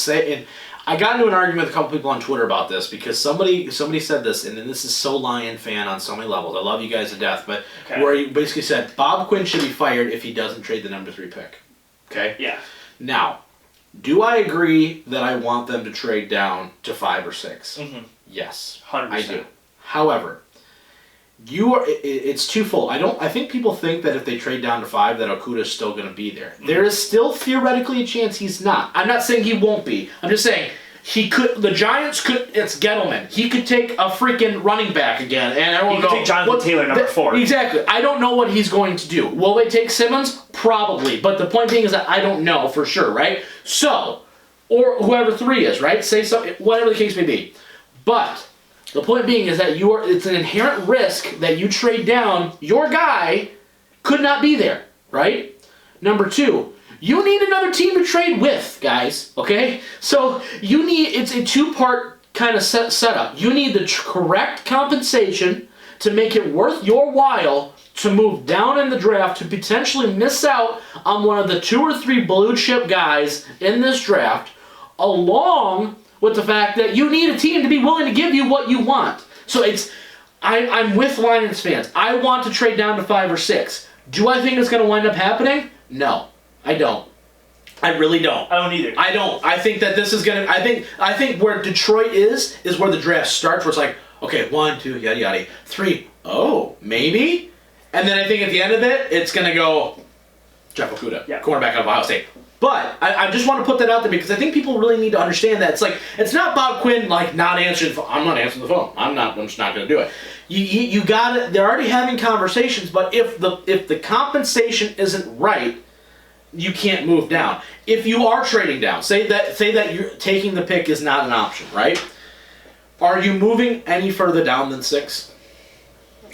I got into an argument with a couple people on Twitter about this because somebody said this, and this is so Lion fan on so many levels. I love you guys to death, but where he basically said Bob Quinn should be fired if he doesn't trade the number 3 pick. Okay? Yeah. Now, do I agree that I want them to trade down to 5 or 6? Mm-hmm. Yes, 100%. I do. However, it's twofold. I think people think that if they trade down to 5 that Okuda is still going to be there. Mm-hmm. There is still theoretically a chance he's not. I'm not saying he won't be. I'm just saying he could. The Giants could. It's Gettleman. He could take a freaking running back again, and everyone he could take Jonathan Taylor number 4. Exactly. I don't know what he's going to do. Will they take Simmons? Probably. But the point being is that I don't know for sure, right? So, or whoever 3 is, right? Say so. Whatever the case may be, but. The point being is that it's an inherent risk that you trade down. Your guy could not be there, right? Number 2, you need another team to trade with, guys, okay? So it's a 2-part kind of setup. You need the correct compensation to make it worth your while to move down in the draft to potentially miss out on one of the 2 or 3 blue chip guys in this draft, along with the fact that you need a team to be willing to give you what you want. So I'm with Lions fans. I want to trade down to 5 or 6. Do I think it's going to wind up happening? No, I don't. I really don't. I don't either. I don't. I think that this is going to... I think where Detroit is where the draft starts, where it's like, okay, 1, 2, yada, yada, 3, oh, maybe? And then I think at the end of it, it's going to go Jeff Okuda, cornerback out of Ohio State. But I just want to put that out there because I think people really need to understand that it's not Bob Quinn not answering the phone. I'm not answering the phone. I'm just not going to do it. You got it. They're already having conversations, but if the compensation isn't right, you can't move down. If you are trading down, say that you're taking the pick is not an option, right? Are you moving any further down than 6?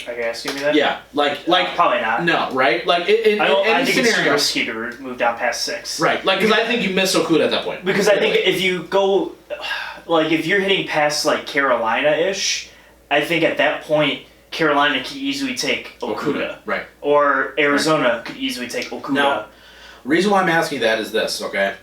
Are you asking me that? Yeah, like probably not. No, right? Like in I think scenario, it's risky to move down past 6. Right, because I think you miss Okuda at that point. Because I think if you go, if you're hitting past Carolina-ish, I think at that point Carolina could easily take Okuda. Right. Or Arizona could easily take Okuda. Now, the reason why I'm asking that is this, okay?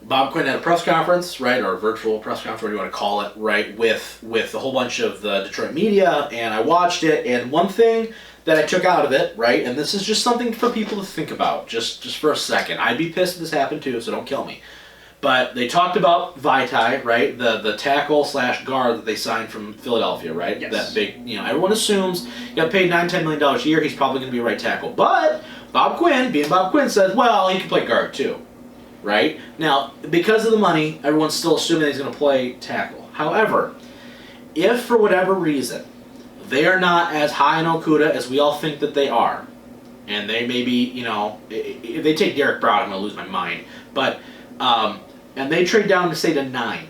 Bob Quinn had a press conference, right, or a virtual press conference, whatever you want to call it, right, with a whole bunch of the Detroit media, and I watched it, and one thing that I took out of it, right, and this is just something for people to think about, just for a second. I'd be pissed if this happened too, so don't kill me. But they talked about Vitae, right? The tackle / guard that they signed from Philadelphia, right? Yes. That big, everyone assumes he got paid $9-10 million a year. He's probably going to be a right tackle. But Bob Quinn, says, well, he can play guard too, right? Now, because of the money, everyone's still assuming he's going to play tackle. However, if for whatever reason they are not as high in Okuda as we all think that they are, and they maybe, if they take Derek Brown, I'm going to lose my mind. But and they trade down to say to 9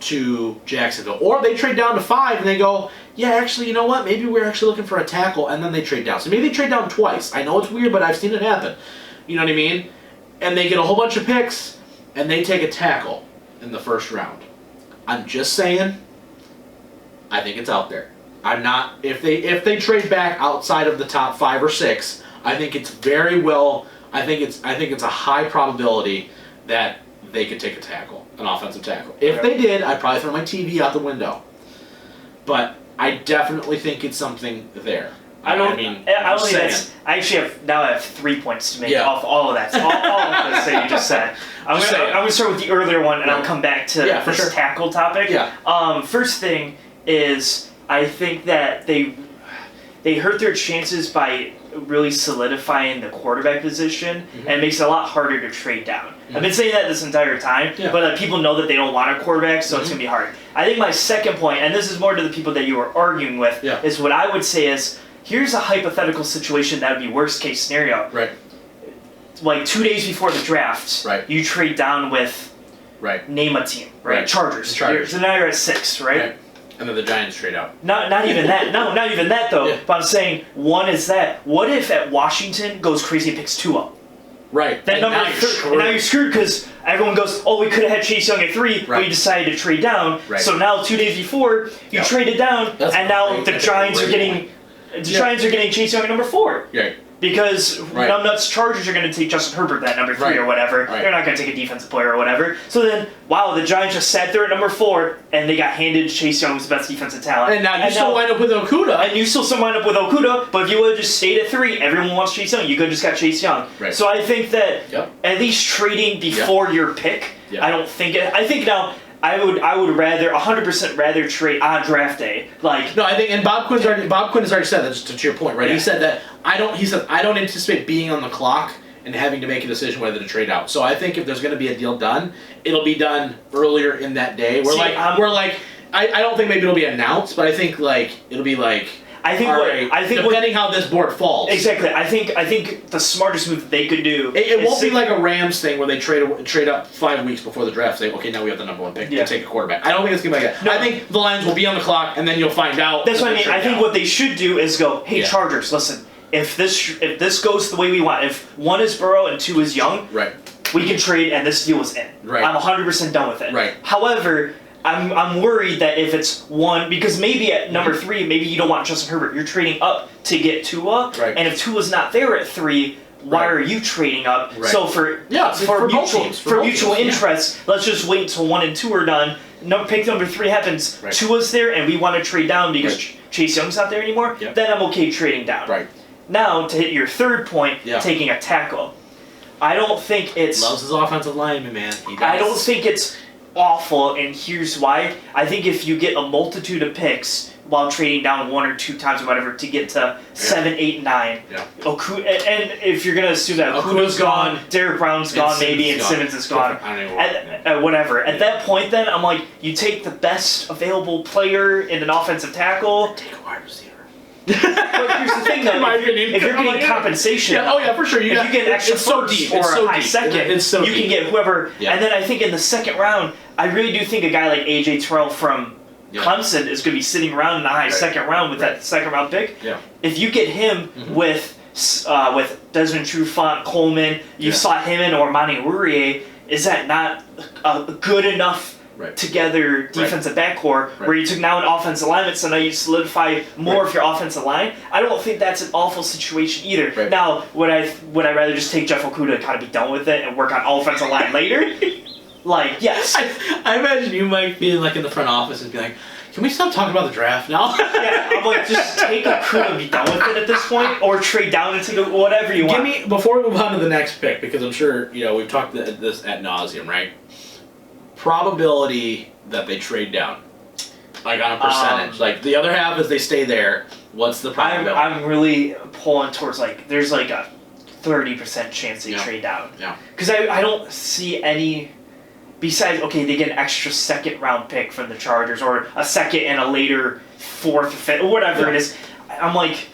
to Jacksonville, or they trade down to 5 and they go, yeah, actually, you know what? Maybe we're actually looking for a tackle, and then they trade down. So maybe they trade down twice. I know it's weird, but I've seen it happen. You know what I mean? And they get a whole bunch of picks, and they take a tackle in the first round. I'm just saying, I think it's out there. I'm not. If they trade back outside of the top 5 or 6, I think it's very well. I think it's a high probability that they could take a tackle, an offensive tackle. If they did, I'd probably throw my TV out the window. But I definitely think it's something there. I don't think that's. I have 3 points to make off all of that. So all of this that you just said. I'm gonna start with the earlier one, and I'll come back to this tackle topic. Yeah. First thing is, I think that they hurt their chances by really solidifying the quarterback position, and it makes it a lot harder to trade down. I've been saying that this entire time, but people know that they don't want a quarterback, so it's going to be hard. I think my second point, and this is more to the people that you were arguing with, is what I would say is, here's a hypothetical situation that would be worst case scenario. Right. Like 2 days before the draft, you trade down with, name a team, right? Chargers. So now you're at 6, right? And then the Giants trade out. Not even that. No, not even that though. Yeah. But I'm saying one is that. What if at Washington goes crazy and picks 2 Right. That number, and now you're screwed because everyone goes, oh, we could have had Chase Young at 3, but you decided to trade down. Right. So now 2 days before you traded down, and now the Giants are getting Chase Young at number 4. Right. Because numbnuts Chargers are going to take Justin Herbert at number 3 or whatever. Right. They're not going to take a defensive player or whatever. So then, wow, the Giants just sat there at number 4, and they got handed Chase Young, who's the best defensive talent. And now you still wind up with Okuda. And you still wind up with Okuda, but if you would have just stayed at 3, everyone wants Chase Young. You could have just got Chase Young. Right. So I think that at least trading before your pick, I think now... I would rather 100% rather trade on draft day. I think, and Bob Quinn has already said that, just to your point, right? Yeah. He said that I don't anticipate being on the clock and having to make a decision whether to trade out. So I think if there's going to be a deal done, it'll be done earlier in that day. I don't think maybe it'll be announced, but I think it'll be depending how this board falls. Exactly. I think the smartest move they could do. It won't be like a Rams thing where they trade up 5 weeks before the draft, saying, okay, now we have the number 1 pick to take a quarterback. I don't think it's gonna be like that. No. I think the Lions will be on the clock, and then you'll find out. That's what I mean. I think what they should do is go, hey, Chargers, listen. If this goes the way we want, if 1 is Burrow and 2 is Young, we can trade, and this deal is in. Right. I'm 100% done with it. Right. However, I'm worried that if it's 1, because maybe at number 3, maybe you don't want Justin Herbert. You're trading up to get Tua, and if Tua's not there at 3, why are you trading up? Right. So for mutual interest, let's just wait until 1 and 2 are done. Pick number 3 happens. Right. Tua's there, and we want to trade down because Chase Young's not there anymore. Yep. Then I'm okay trading down. Right. Now to hit your third point, taking a tackle. I don't think it's loves his offensive lineman, man. He does. I don't think it's awful, and here's why. I think if you get a multitude of picks while trading down 1 or 2 times or whatever to get to 7, 8, 9, and if you're gonna assume that Okuda's gone, Derek Brown's gone, maybe, and Simmons is gone, whatever. At that point, then I'm like, you take the best available player in an offensive tackle. Take a wide receiver. But here's the thing, though. If you're getting compensation, for sure. You get an extra first or a high second, you can get whoever. Yeah. And then I think in the second round, I really do think a guy like A.J. Terrell from Clemson is going to be sitting around in the high second round with that second round pick. Yeah. If you get him with Desmond Trufant, Coleman, you saw him in or Monty Uriye, is that not a good enough together defensive backcourt where you took now an offensive alignment, so now you solidify more of your offensive line? I don't think that's an awful situation either. Right. Now, would I rather just take Jeff Okuda and kind of be done with it and work on offensive line later? Yes. I imagine you might be in the front office and be like, Can we stop talking about the draft now? Yeah, I'm like, just take Okuda and be done with it at this point, or trade down and take whatever you want. Before we move on to the next pick, because I'm sure, we've talked this ad nauseum, right? Probability that they trade down. Like on a percentage. Like the other half is they stay there. What's the probability? I'm really pulling towards there's like a 30% chance they trade down. Yeah. Because I don't see any, besides, okay, they get an extra second round pick from the Chargers, or a second and a later fourth or fifth, or whatever it is. I'm like,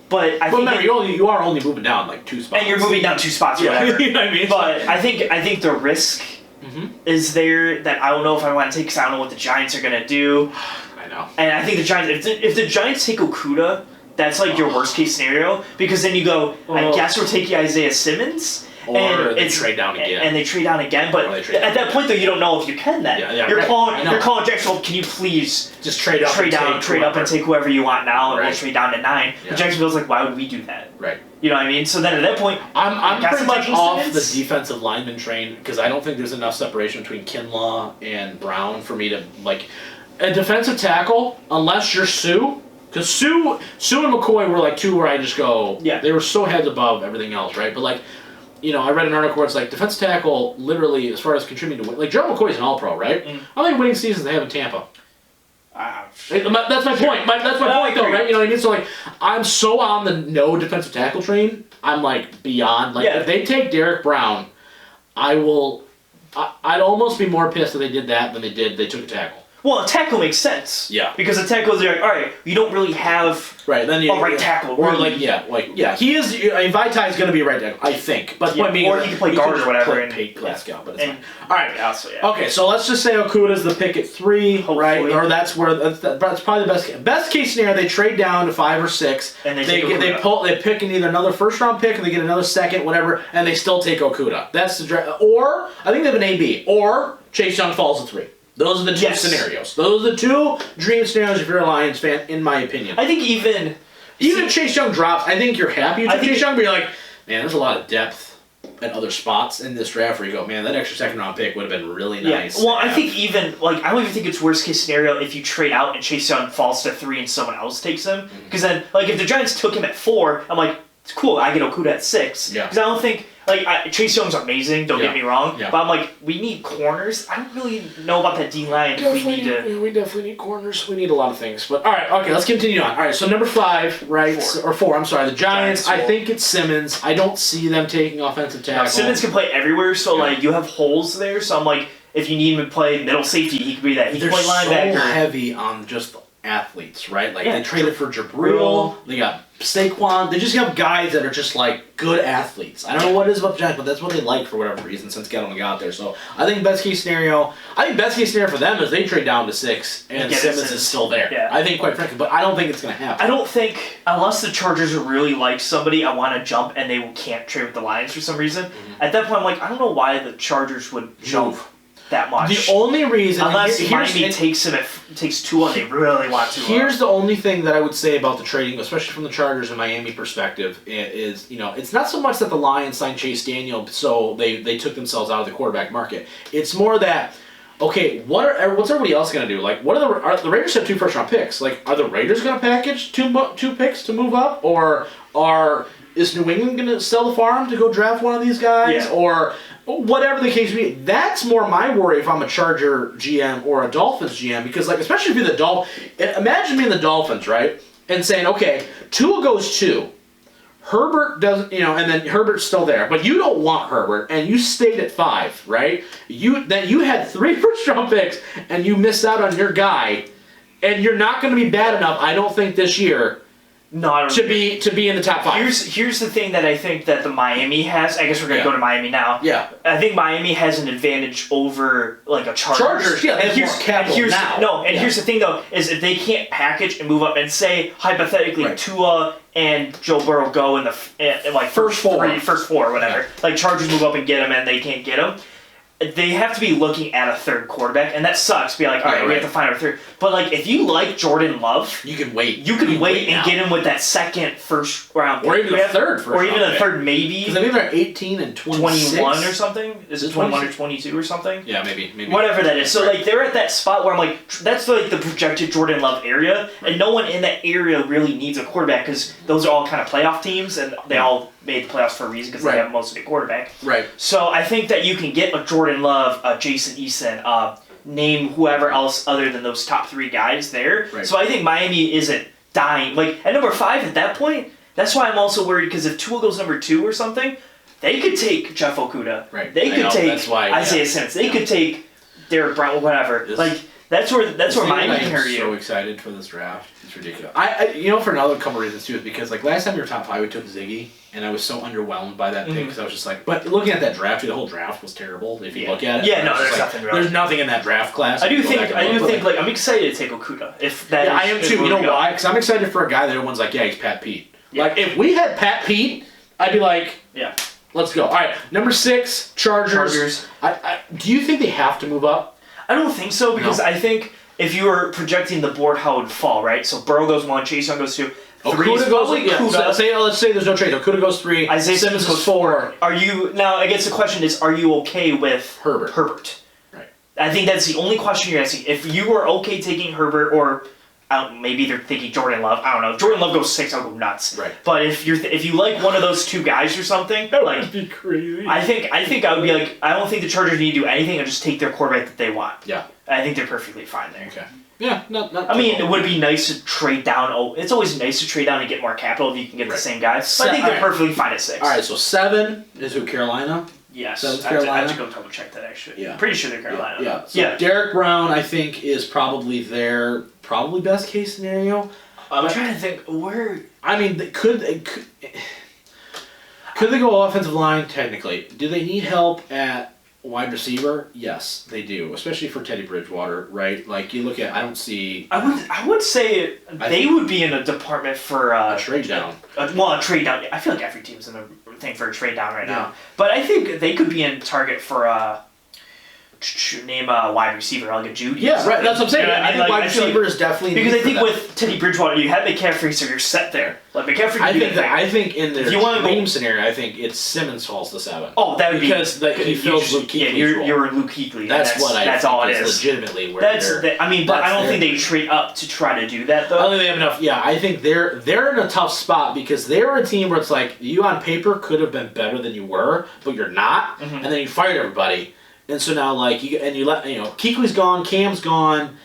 but I think... Remember, you are only moving down like 2 spots. And you're moving down 2 spots or whatever. You know what I mean? But I think the risk is there that I don't know if I want to take, because I don't know what the Giants are going to do. I know. And I think the Giants, if the Giants take Okuda, that's like your worst case scenario, because then you go, I guess we're taking Isaiah Simmons. Or they trade down again. And they trade down again, but at that point though, you don't know if you can then. You're calling Jacksonville, can you please just trade up and take whoever you want now, and we'll trade down to 9. Yeah. But Jacksonville's like, why would we do that? Right. You know what I mean? So then at that point, I'm pretty much off the defensive lineman train, because I don't think there's enough separation between Kinlaw and Brown for me to, like, a defensive tackle, unless you're Sue. Because Sue and McCoy were like 2 where I just go, they were so heads above everything else, right? But like, I read an article where it's like defensive tackle, literally, as far as contributing to win, like Gerald McCoy's an All-Pro, right? How many winning seasons they have in Tampa? That's my point. That's my point, though, right? You know what I mean? So like, I'm so on the no defensive tackle train. I'm like beyond. Like, if they take Derek Brown, I'd almost be more pissed if they did that than they took a tackle. Well, a tackle makes sense. Yeah. Because a tackle is like, all right, you don't really have then a right tackle. Or he is. Vaitai is going to be a right tackle, I think. But or he can play guard or whatever. But it's fine. All right. Also, Okay, so let's just say Okuda's the pick at 3, right? Or that's probably the best case scenario. They trade down to 5 or 6, and they pick either another first round pick, and they get another second, whatever, and they still take Okuda. That's the draft. Or I think they have an AB. Or Chase Young falls at 3. Those are the 2 scenarios. Those are the 2 dream scenarios if you're a Lions fan, in my opinion. I think even if Chase Young drops, I think you're happy with Chase Young, but you're like, man, there's a lot of depth at other spots in this draft where you go, man, that extra second round pick would have been really nice. Well, I think even, I don't even think it's worst case scenario if you trade out and Chase Young falls to 3 and someone else takes him. Because then, if the Giants took him at 4, I'm like, it's cool, I get Okuda at 6. Yeah. Because I don't think... Chase Young's amazing, don't get me wrong, yeah. but I'm like, we need corners. I don't really know about that D-line. We definitely need corners. We need a lot of things. But, all right, okay, let's continue on. All right, so number 5, right, 4, I'm sorry, the Giants, I think it's Simmons. I don't see them taking offensive tackle. Simmons can play everywhere, so, you have holes there, so I'm like, if you need him to play middle safety, he can be that. He can play linebacker. They're so heavy on just athletes, right? They traded for Jabril, they got Saquon. They just have guys that are just good athletes. I don't know what it is about the Giants, but that's what they like for whatever reason since Gettleman got there. So I think best case scenario for them is they trade down to 6 and Simmons is still there. Yeah. I think quite frankly, but I don't think it's going to happen. I don't think, unless the Chargers really like somebody, I want to jump and they can't trade with the Lions for some reason. At that point, I'm like, I don't know why the Chargers would jump that much. The only reason, unless Miami takes Tua and they really want to. Here's the only thing that I would say about the trading, especially from the Chargers and Miami perspective, is it's not so much that the Lions signed Chase Daniel, so they took themselves out of the quarterback market. It's more that, okay, what's everybody else going to do? What are the Raiders have 2 first round picks? Are the Raiders going to package 2 picks to move up, or is New England going to sell the farm to go draft one of these guys, or whatever the case may be? That's more my worry if I'm a Charger GM or a Dolphins GM, because especially if you're the Dolphins, imagine being the Dolphins, right, and saying, okay, Tua goes 2, Herbert doesn't, and then Herbert's still there, but you don't want Herbert, and you stayed at 5, right? You had 3 first round picks, and you missed out on your guy, and you're not going to be bad enough, I don't think, this year. No, I don't to be in the top 5. Here's the thing that I think that the Miami has. I guess we're gonna go to Miami now. Yeah. I think Miami has an advantage over a Chargers. Yeah. And here's here's the thing though, is if they can't package and move up and say hypothetically Tua and Joe Burrow go in the first 4 or whatever. Chargers move up and get him and they can't get him. they have to be looking at a third quarterback, and that sucks. Be like, all right, we have to find our third. But like, if you like Jordan Love, you can wait. You can wait and get him with that second first round, or even a third, or even a third, maybe. Because I think they're 18 and 21 or something. Is it 21 or 22 or something? Yeah, maybe. Whatever that is. So like, they're at that spot where I'm like, that's like the projected Jordan Love area, and no one in that area really needs a quarterback because those are all kind of playoff teams, and they all made the playoffs for a reason because they have most of the quarterback. Right. So I think that you can get a Jordan Love, Jason Eason, name whoever else other than those top 3 guys there. Right. So I think Miami isn't dying. Like at number 5 at that point, that's why I'm also worried because if Tua goes number 2 or something, they could take Jeff Okudah. Right. They could take Isaiah Simmons. They could take Derek Brown, whatever. That's where Miami can hurt you. I'm so excited for this draft. It's ridiculous. I for another couple reasons too, is because like last time we were top 5, we took Ziggy, and I was so underwhelmed by that pick because I was just like, but looking at that draft, the whole draft was terrible. If you look at it, there's nothing. Really. There's nothing in that draft class. I do think I'm excited to take Okudah. If that, I am too. You know why? Because I'm excited for a guy that everyone's like, yeah, he's Pat Pete. Yeah. Like if we had Pat Pete, I'd be like, yeah, let's go. All right, number 6, Chargers. Do you think they have to move up? I don't think so because I think if you were projecting the board how it would fall, right? So Burrow goes 1, Chase Young goes 2. 3 is probably Okudah. Let's say there's no trade. Okudah goes 3. Isaiah Simmons goes 4. Are you now? I guess the question is, are you okay with Herbert? Right. I think that's the only question you're asking. If you were okay taking Herbert, or maybe they're thinking Jordan Love. I don't know. If Jordan Love goes 6, I'll go nuts. Right. But if you like one of those 2 guys or something, that would be crazy. I think I would be like, I don't think the Chargers need to do anything and just take their quarterback that they want. Yeah. I think they're perfectly fine there. Okay. Yeah, not I mean, it would be nice to trade down. Oh, it's always nice to trade down and get more capital if you can get the same guys. But I think they're perfectly fine at 6. All right, so 7 is who, Carolina? Yes. Carolina. I have to go double check that actually. Yeah. Pretty sure they're Carolina. Yeah. So Derek Brown, I think, is probably their best case scenario. I'm trying to think where. I mean, could they go offensive line? Technically, do they need help at wide receiver? Yes, they do, especially for Teddy Bridgewater, right? Like you look at, I don't see. I would say they would be in a department for a trade down. A trade down. I feel like every team's in a thing for a trade down right now. But I think they could be in target for name a wide receiver like a Judy. Yeah, right. That's what I'm saying. You know, I think wide receiver is definitely because I think with Teddy Bridgewater, you have McCaffrey, so you're set there. Like McCaffrey. I think in the dream scenario, I think it's Simmons falls to 7. Oh, that would because he fills Luke Kuechly's role. You're Luke Kuechly. That's all it is. Legitimately where I mean, but I don't think they trade up to try to do that though. I don't think they have enough. Yeah, I think they're in a tough spot because they're a team where it's like you on paper could have been better than you were, but you're not, and then you fired everybody. And so now, like, Kuechly's gone, Cam's gone,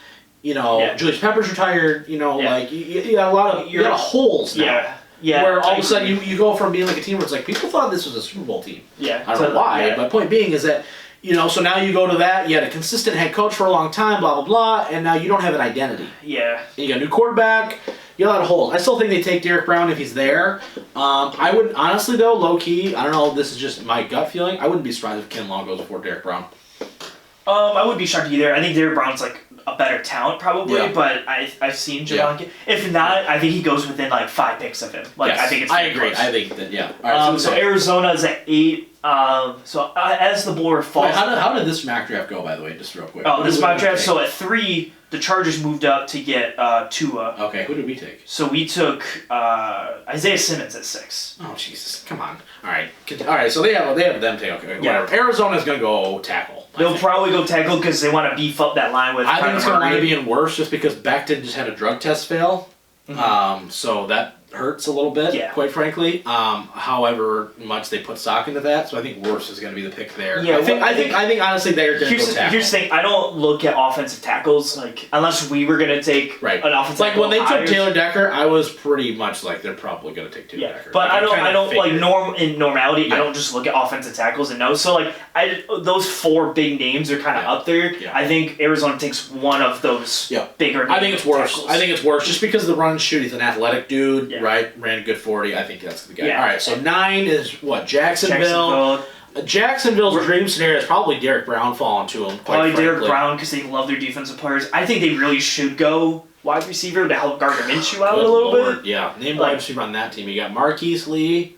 Julius Peppers retired, like, you got a lot of holes now. Yeah. Where all of a sudden you go from being like a team where it's like, people thought this was a Super Bowl team. Yeah. I don't know why, but point being is that, so now you go to that, you had a consistent head coach for a long time, blah, blah, blah, and now you don't have an identity. Yeah. And you got a new quarterback. You got a lot of holes. I still think they take Derek Brown if he's there. I would honestly though, low key. I don't know. This is just my gut feeling. I wouldn't be surprised if Ken Long goes before Derek Brown. I wouldn't be shocked either. I think Derek Brown's like a better talent probably, but I've seen Javon. Yeah. If not, I think he goes within like 5 picks of him. Like I think it's. I agree. Close. I think that All right, so Arizona is at 8. As the board falls. Wait, how did this mock draft go, by the way? Just real quick. Oh, this mock draft. So at 3. The Chargers moved up to get Tua. Okay, who did we take? So we took Isaiah Simmons at 6. Oh Jesus! Come on. All right. So they have them take. Okay, whatever. Arizona's gonna go tackle. They'll probably go tackle because they want to beef up that line with. I think it's gonna be even worse just because Becton just had a drug test fail. Mm-hmm. So that hurts a little bit, quite frankly. However much they put stock into that, so I think worse is going to be the pick there. Yeah, I think honestly they're going to go tackle. Here's the thing: I don't look at offensive tackles like unless we were going to take an offensive. Like when they took Taylor Decker, I was pretty much like they're probably going to take Taylor Decker. But I don't like in normality. I don't just look at offensive tackles and know. So like those 4 big names are kind of up there. Yeah. I think Arizona takes one of those bigger. I think it's worse. Tackles. I think it's worse just because of the run and shoot. He's an athletic dude. Yeah. Right, ran a good 40. I think that's the guy. Yeah. All right, so 9 is what? Jacksonville. Jacksonville's dream scenario is probably Derek Brown falling to him. Probably Derek Brown because they love their defensive players. I think they really should go wide receiver to help Gardner Minshew out a little bit. Yeah, name wide receiver on that team. You got Marquise Lee.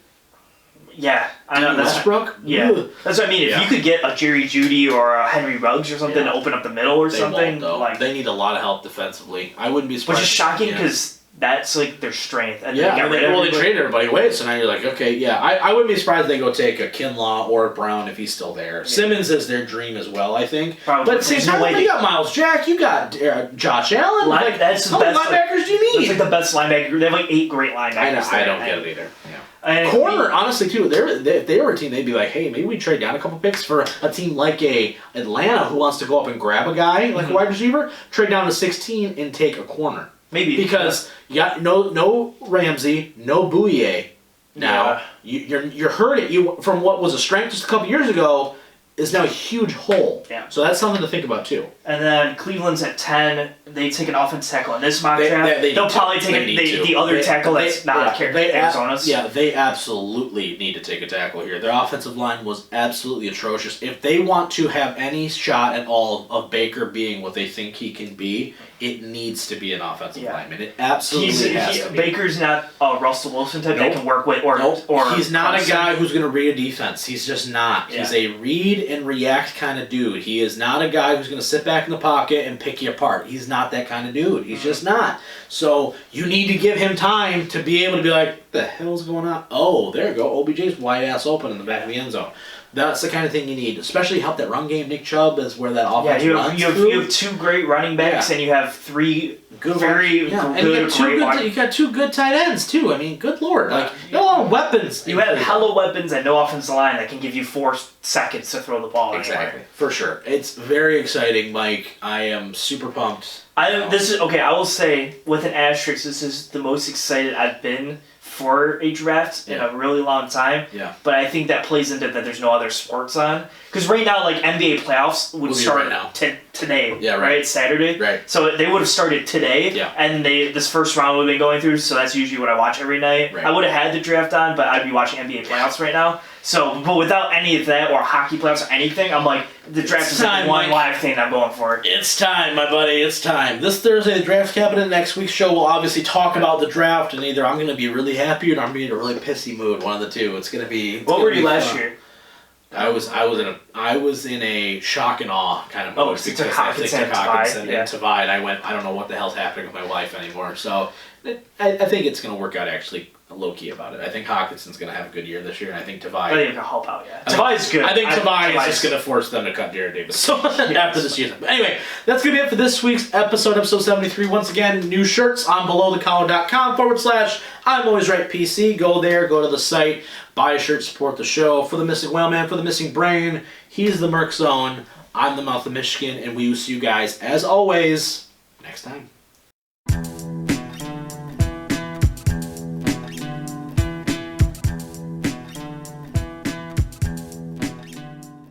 Yeah, I know. That's Westbrook? Yeah, Ugh. that's what I mean. If Yeah. you could get a Jerry Jeudy or a Henry Ruggs or something Yeah. to open up the middle or They something, won't, though. like, They need a lot of help defensively. I wouldn't be surprised. which is shocking Yeah. because that's like their strength. And Yeah, they got rid of they everybody. traded everybody away, so now you're like, okay, yeah. I wouldn't be surprised if they go take a Kinlaw or a Brown if he's still there. Simmons is their dream as well, I think. Probably. But at the same There's no time, way you got Miles Jack, you got Josh Allen. Line- that's the how many best, linebackers do you It's need? like the best linebacker. They have like 8 great linebackers. I know, I there. don't get it either. Yeah. And Corner, honestly, too. If they were a team, they'd be like, hey, maybe we trade down a couple picks for a team like a Atlanta who wants to go up and grab a guy like a wide receiver, trade down to 16 and take a corner. maybe Because you got no Ramsey, no Bouye. Now you're hurting. You from what was a strength just a couple years ago is now a huge hole. Yeah. So that's something to think about too. And then Cleveland's at 10. They take an offense tackle in this mock They draft. need They'll to. probably They take need to. the other tackle that's not Arizona's. Yeah, they absolutely need to take a tackle here. Their offensive line was absolutely atrocious. If they want to have any shot at all of Baker being what they think he can be, it needs to be an offensive lineman. It absolutely has to be. Baker's not a Russell Wilson type Nope. that can work with, or He's not Clemson. a guy who's going to read a defense. He's just not. Yeah. He's a read and react kind of dude. He is not a guy who's going to sit back in the pocket and pick you apart. He's not that kind of dude. He's just not. So you need to give him time to be able to be like, what the hell's going on? Oh, there you go. OBJ's wide ass open in the back of the end zone. That's the kind of thing you need, especially help that run game. Nick Chubb is where that offense runs. You have 2 great running backs, Yeah. and you have 3 Good very yeah. good, And you great got 2 good tight ends too. I mean, good lord, like you got a lot of weapons. You have hella weapons and no offensive line that can give you 4 seconds to throw the ball Exactly, anywhere. for sure. It's very exciting, Mike. I am super pumped. I will say with an asterisk, this is the most excited I've been for a draft in a really long time. Yeah. But I think that plays into that there's no other sports on. Because right now, like NBA playoffs would Will be start right now. today. Yeah, right. Saturday. Right. So they would have started today. Yeah. And this first round would have been going through. So that's usually what I watch every night. Right. I would have had the draft on, but I'd be watching NBA playoffs right now. So, but without any of that or hockey playoffs or anything, I'm like, the draft is like one live thing I'm going for. It's time, my buddy. It's time. This Thursday, the Draft Cabinet. Next week's show, we'll obviously talk about the draft, and either I'm going to be really happy or I'm going to be in a really pissy mood. One of the two. It's going to be. What were you last year? I was in a shock and awe kind of mode. Oh, it's because Hawkinson took Hawkinson yeah. and Tavai, and I went, I don't know what the hell's happening with my wife anymore. So I think it's going to work out actually low key about it. I think Hawkinson's going to have a good year this year, and I think Tavai. I think it can help out, yeah. Tavai's good. I think Tavai is Tavai's just going to force them to cut Jared Davis after this season. But anyway, that's going to be it for this week's episode 73. Once again, new shirts on belowthecollar.com/I'm always right PC. Go there, go to the site, buy a shirt, support the show. For the missing whaleman, for the missing brain, he's the Merc Zone. I'm the Mouth of Michigan, and we will see you guys, as always, next time.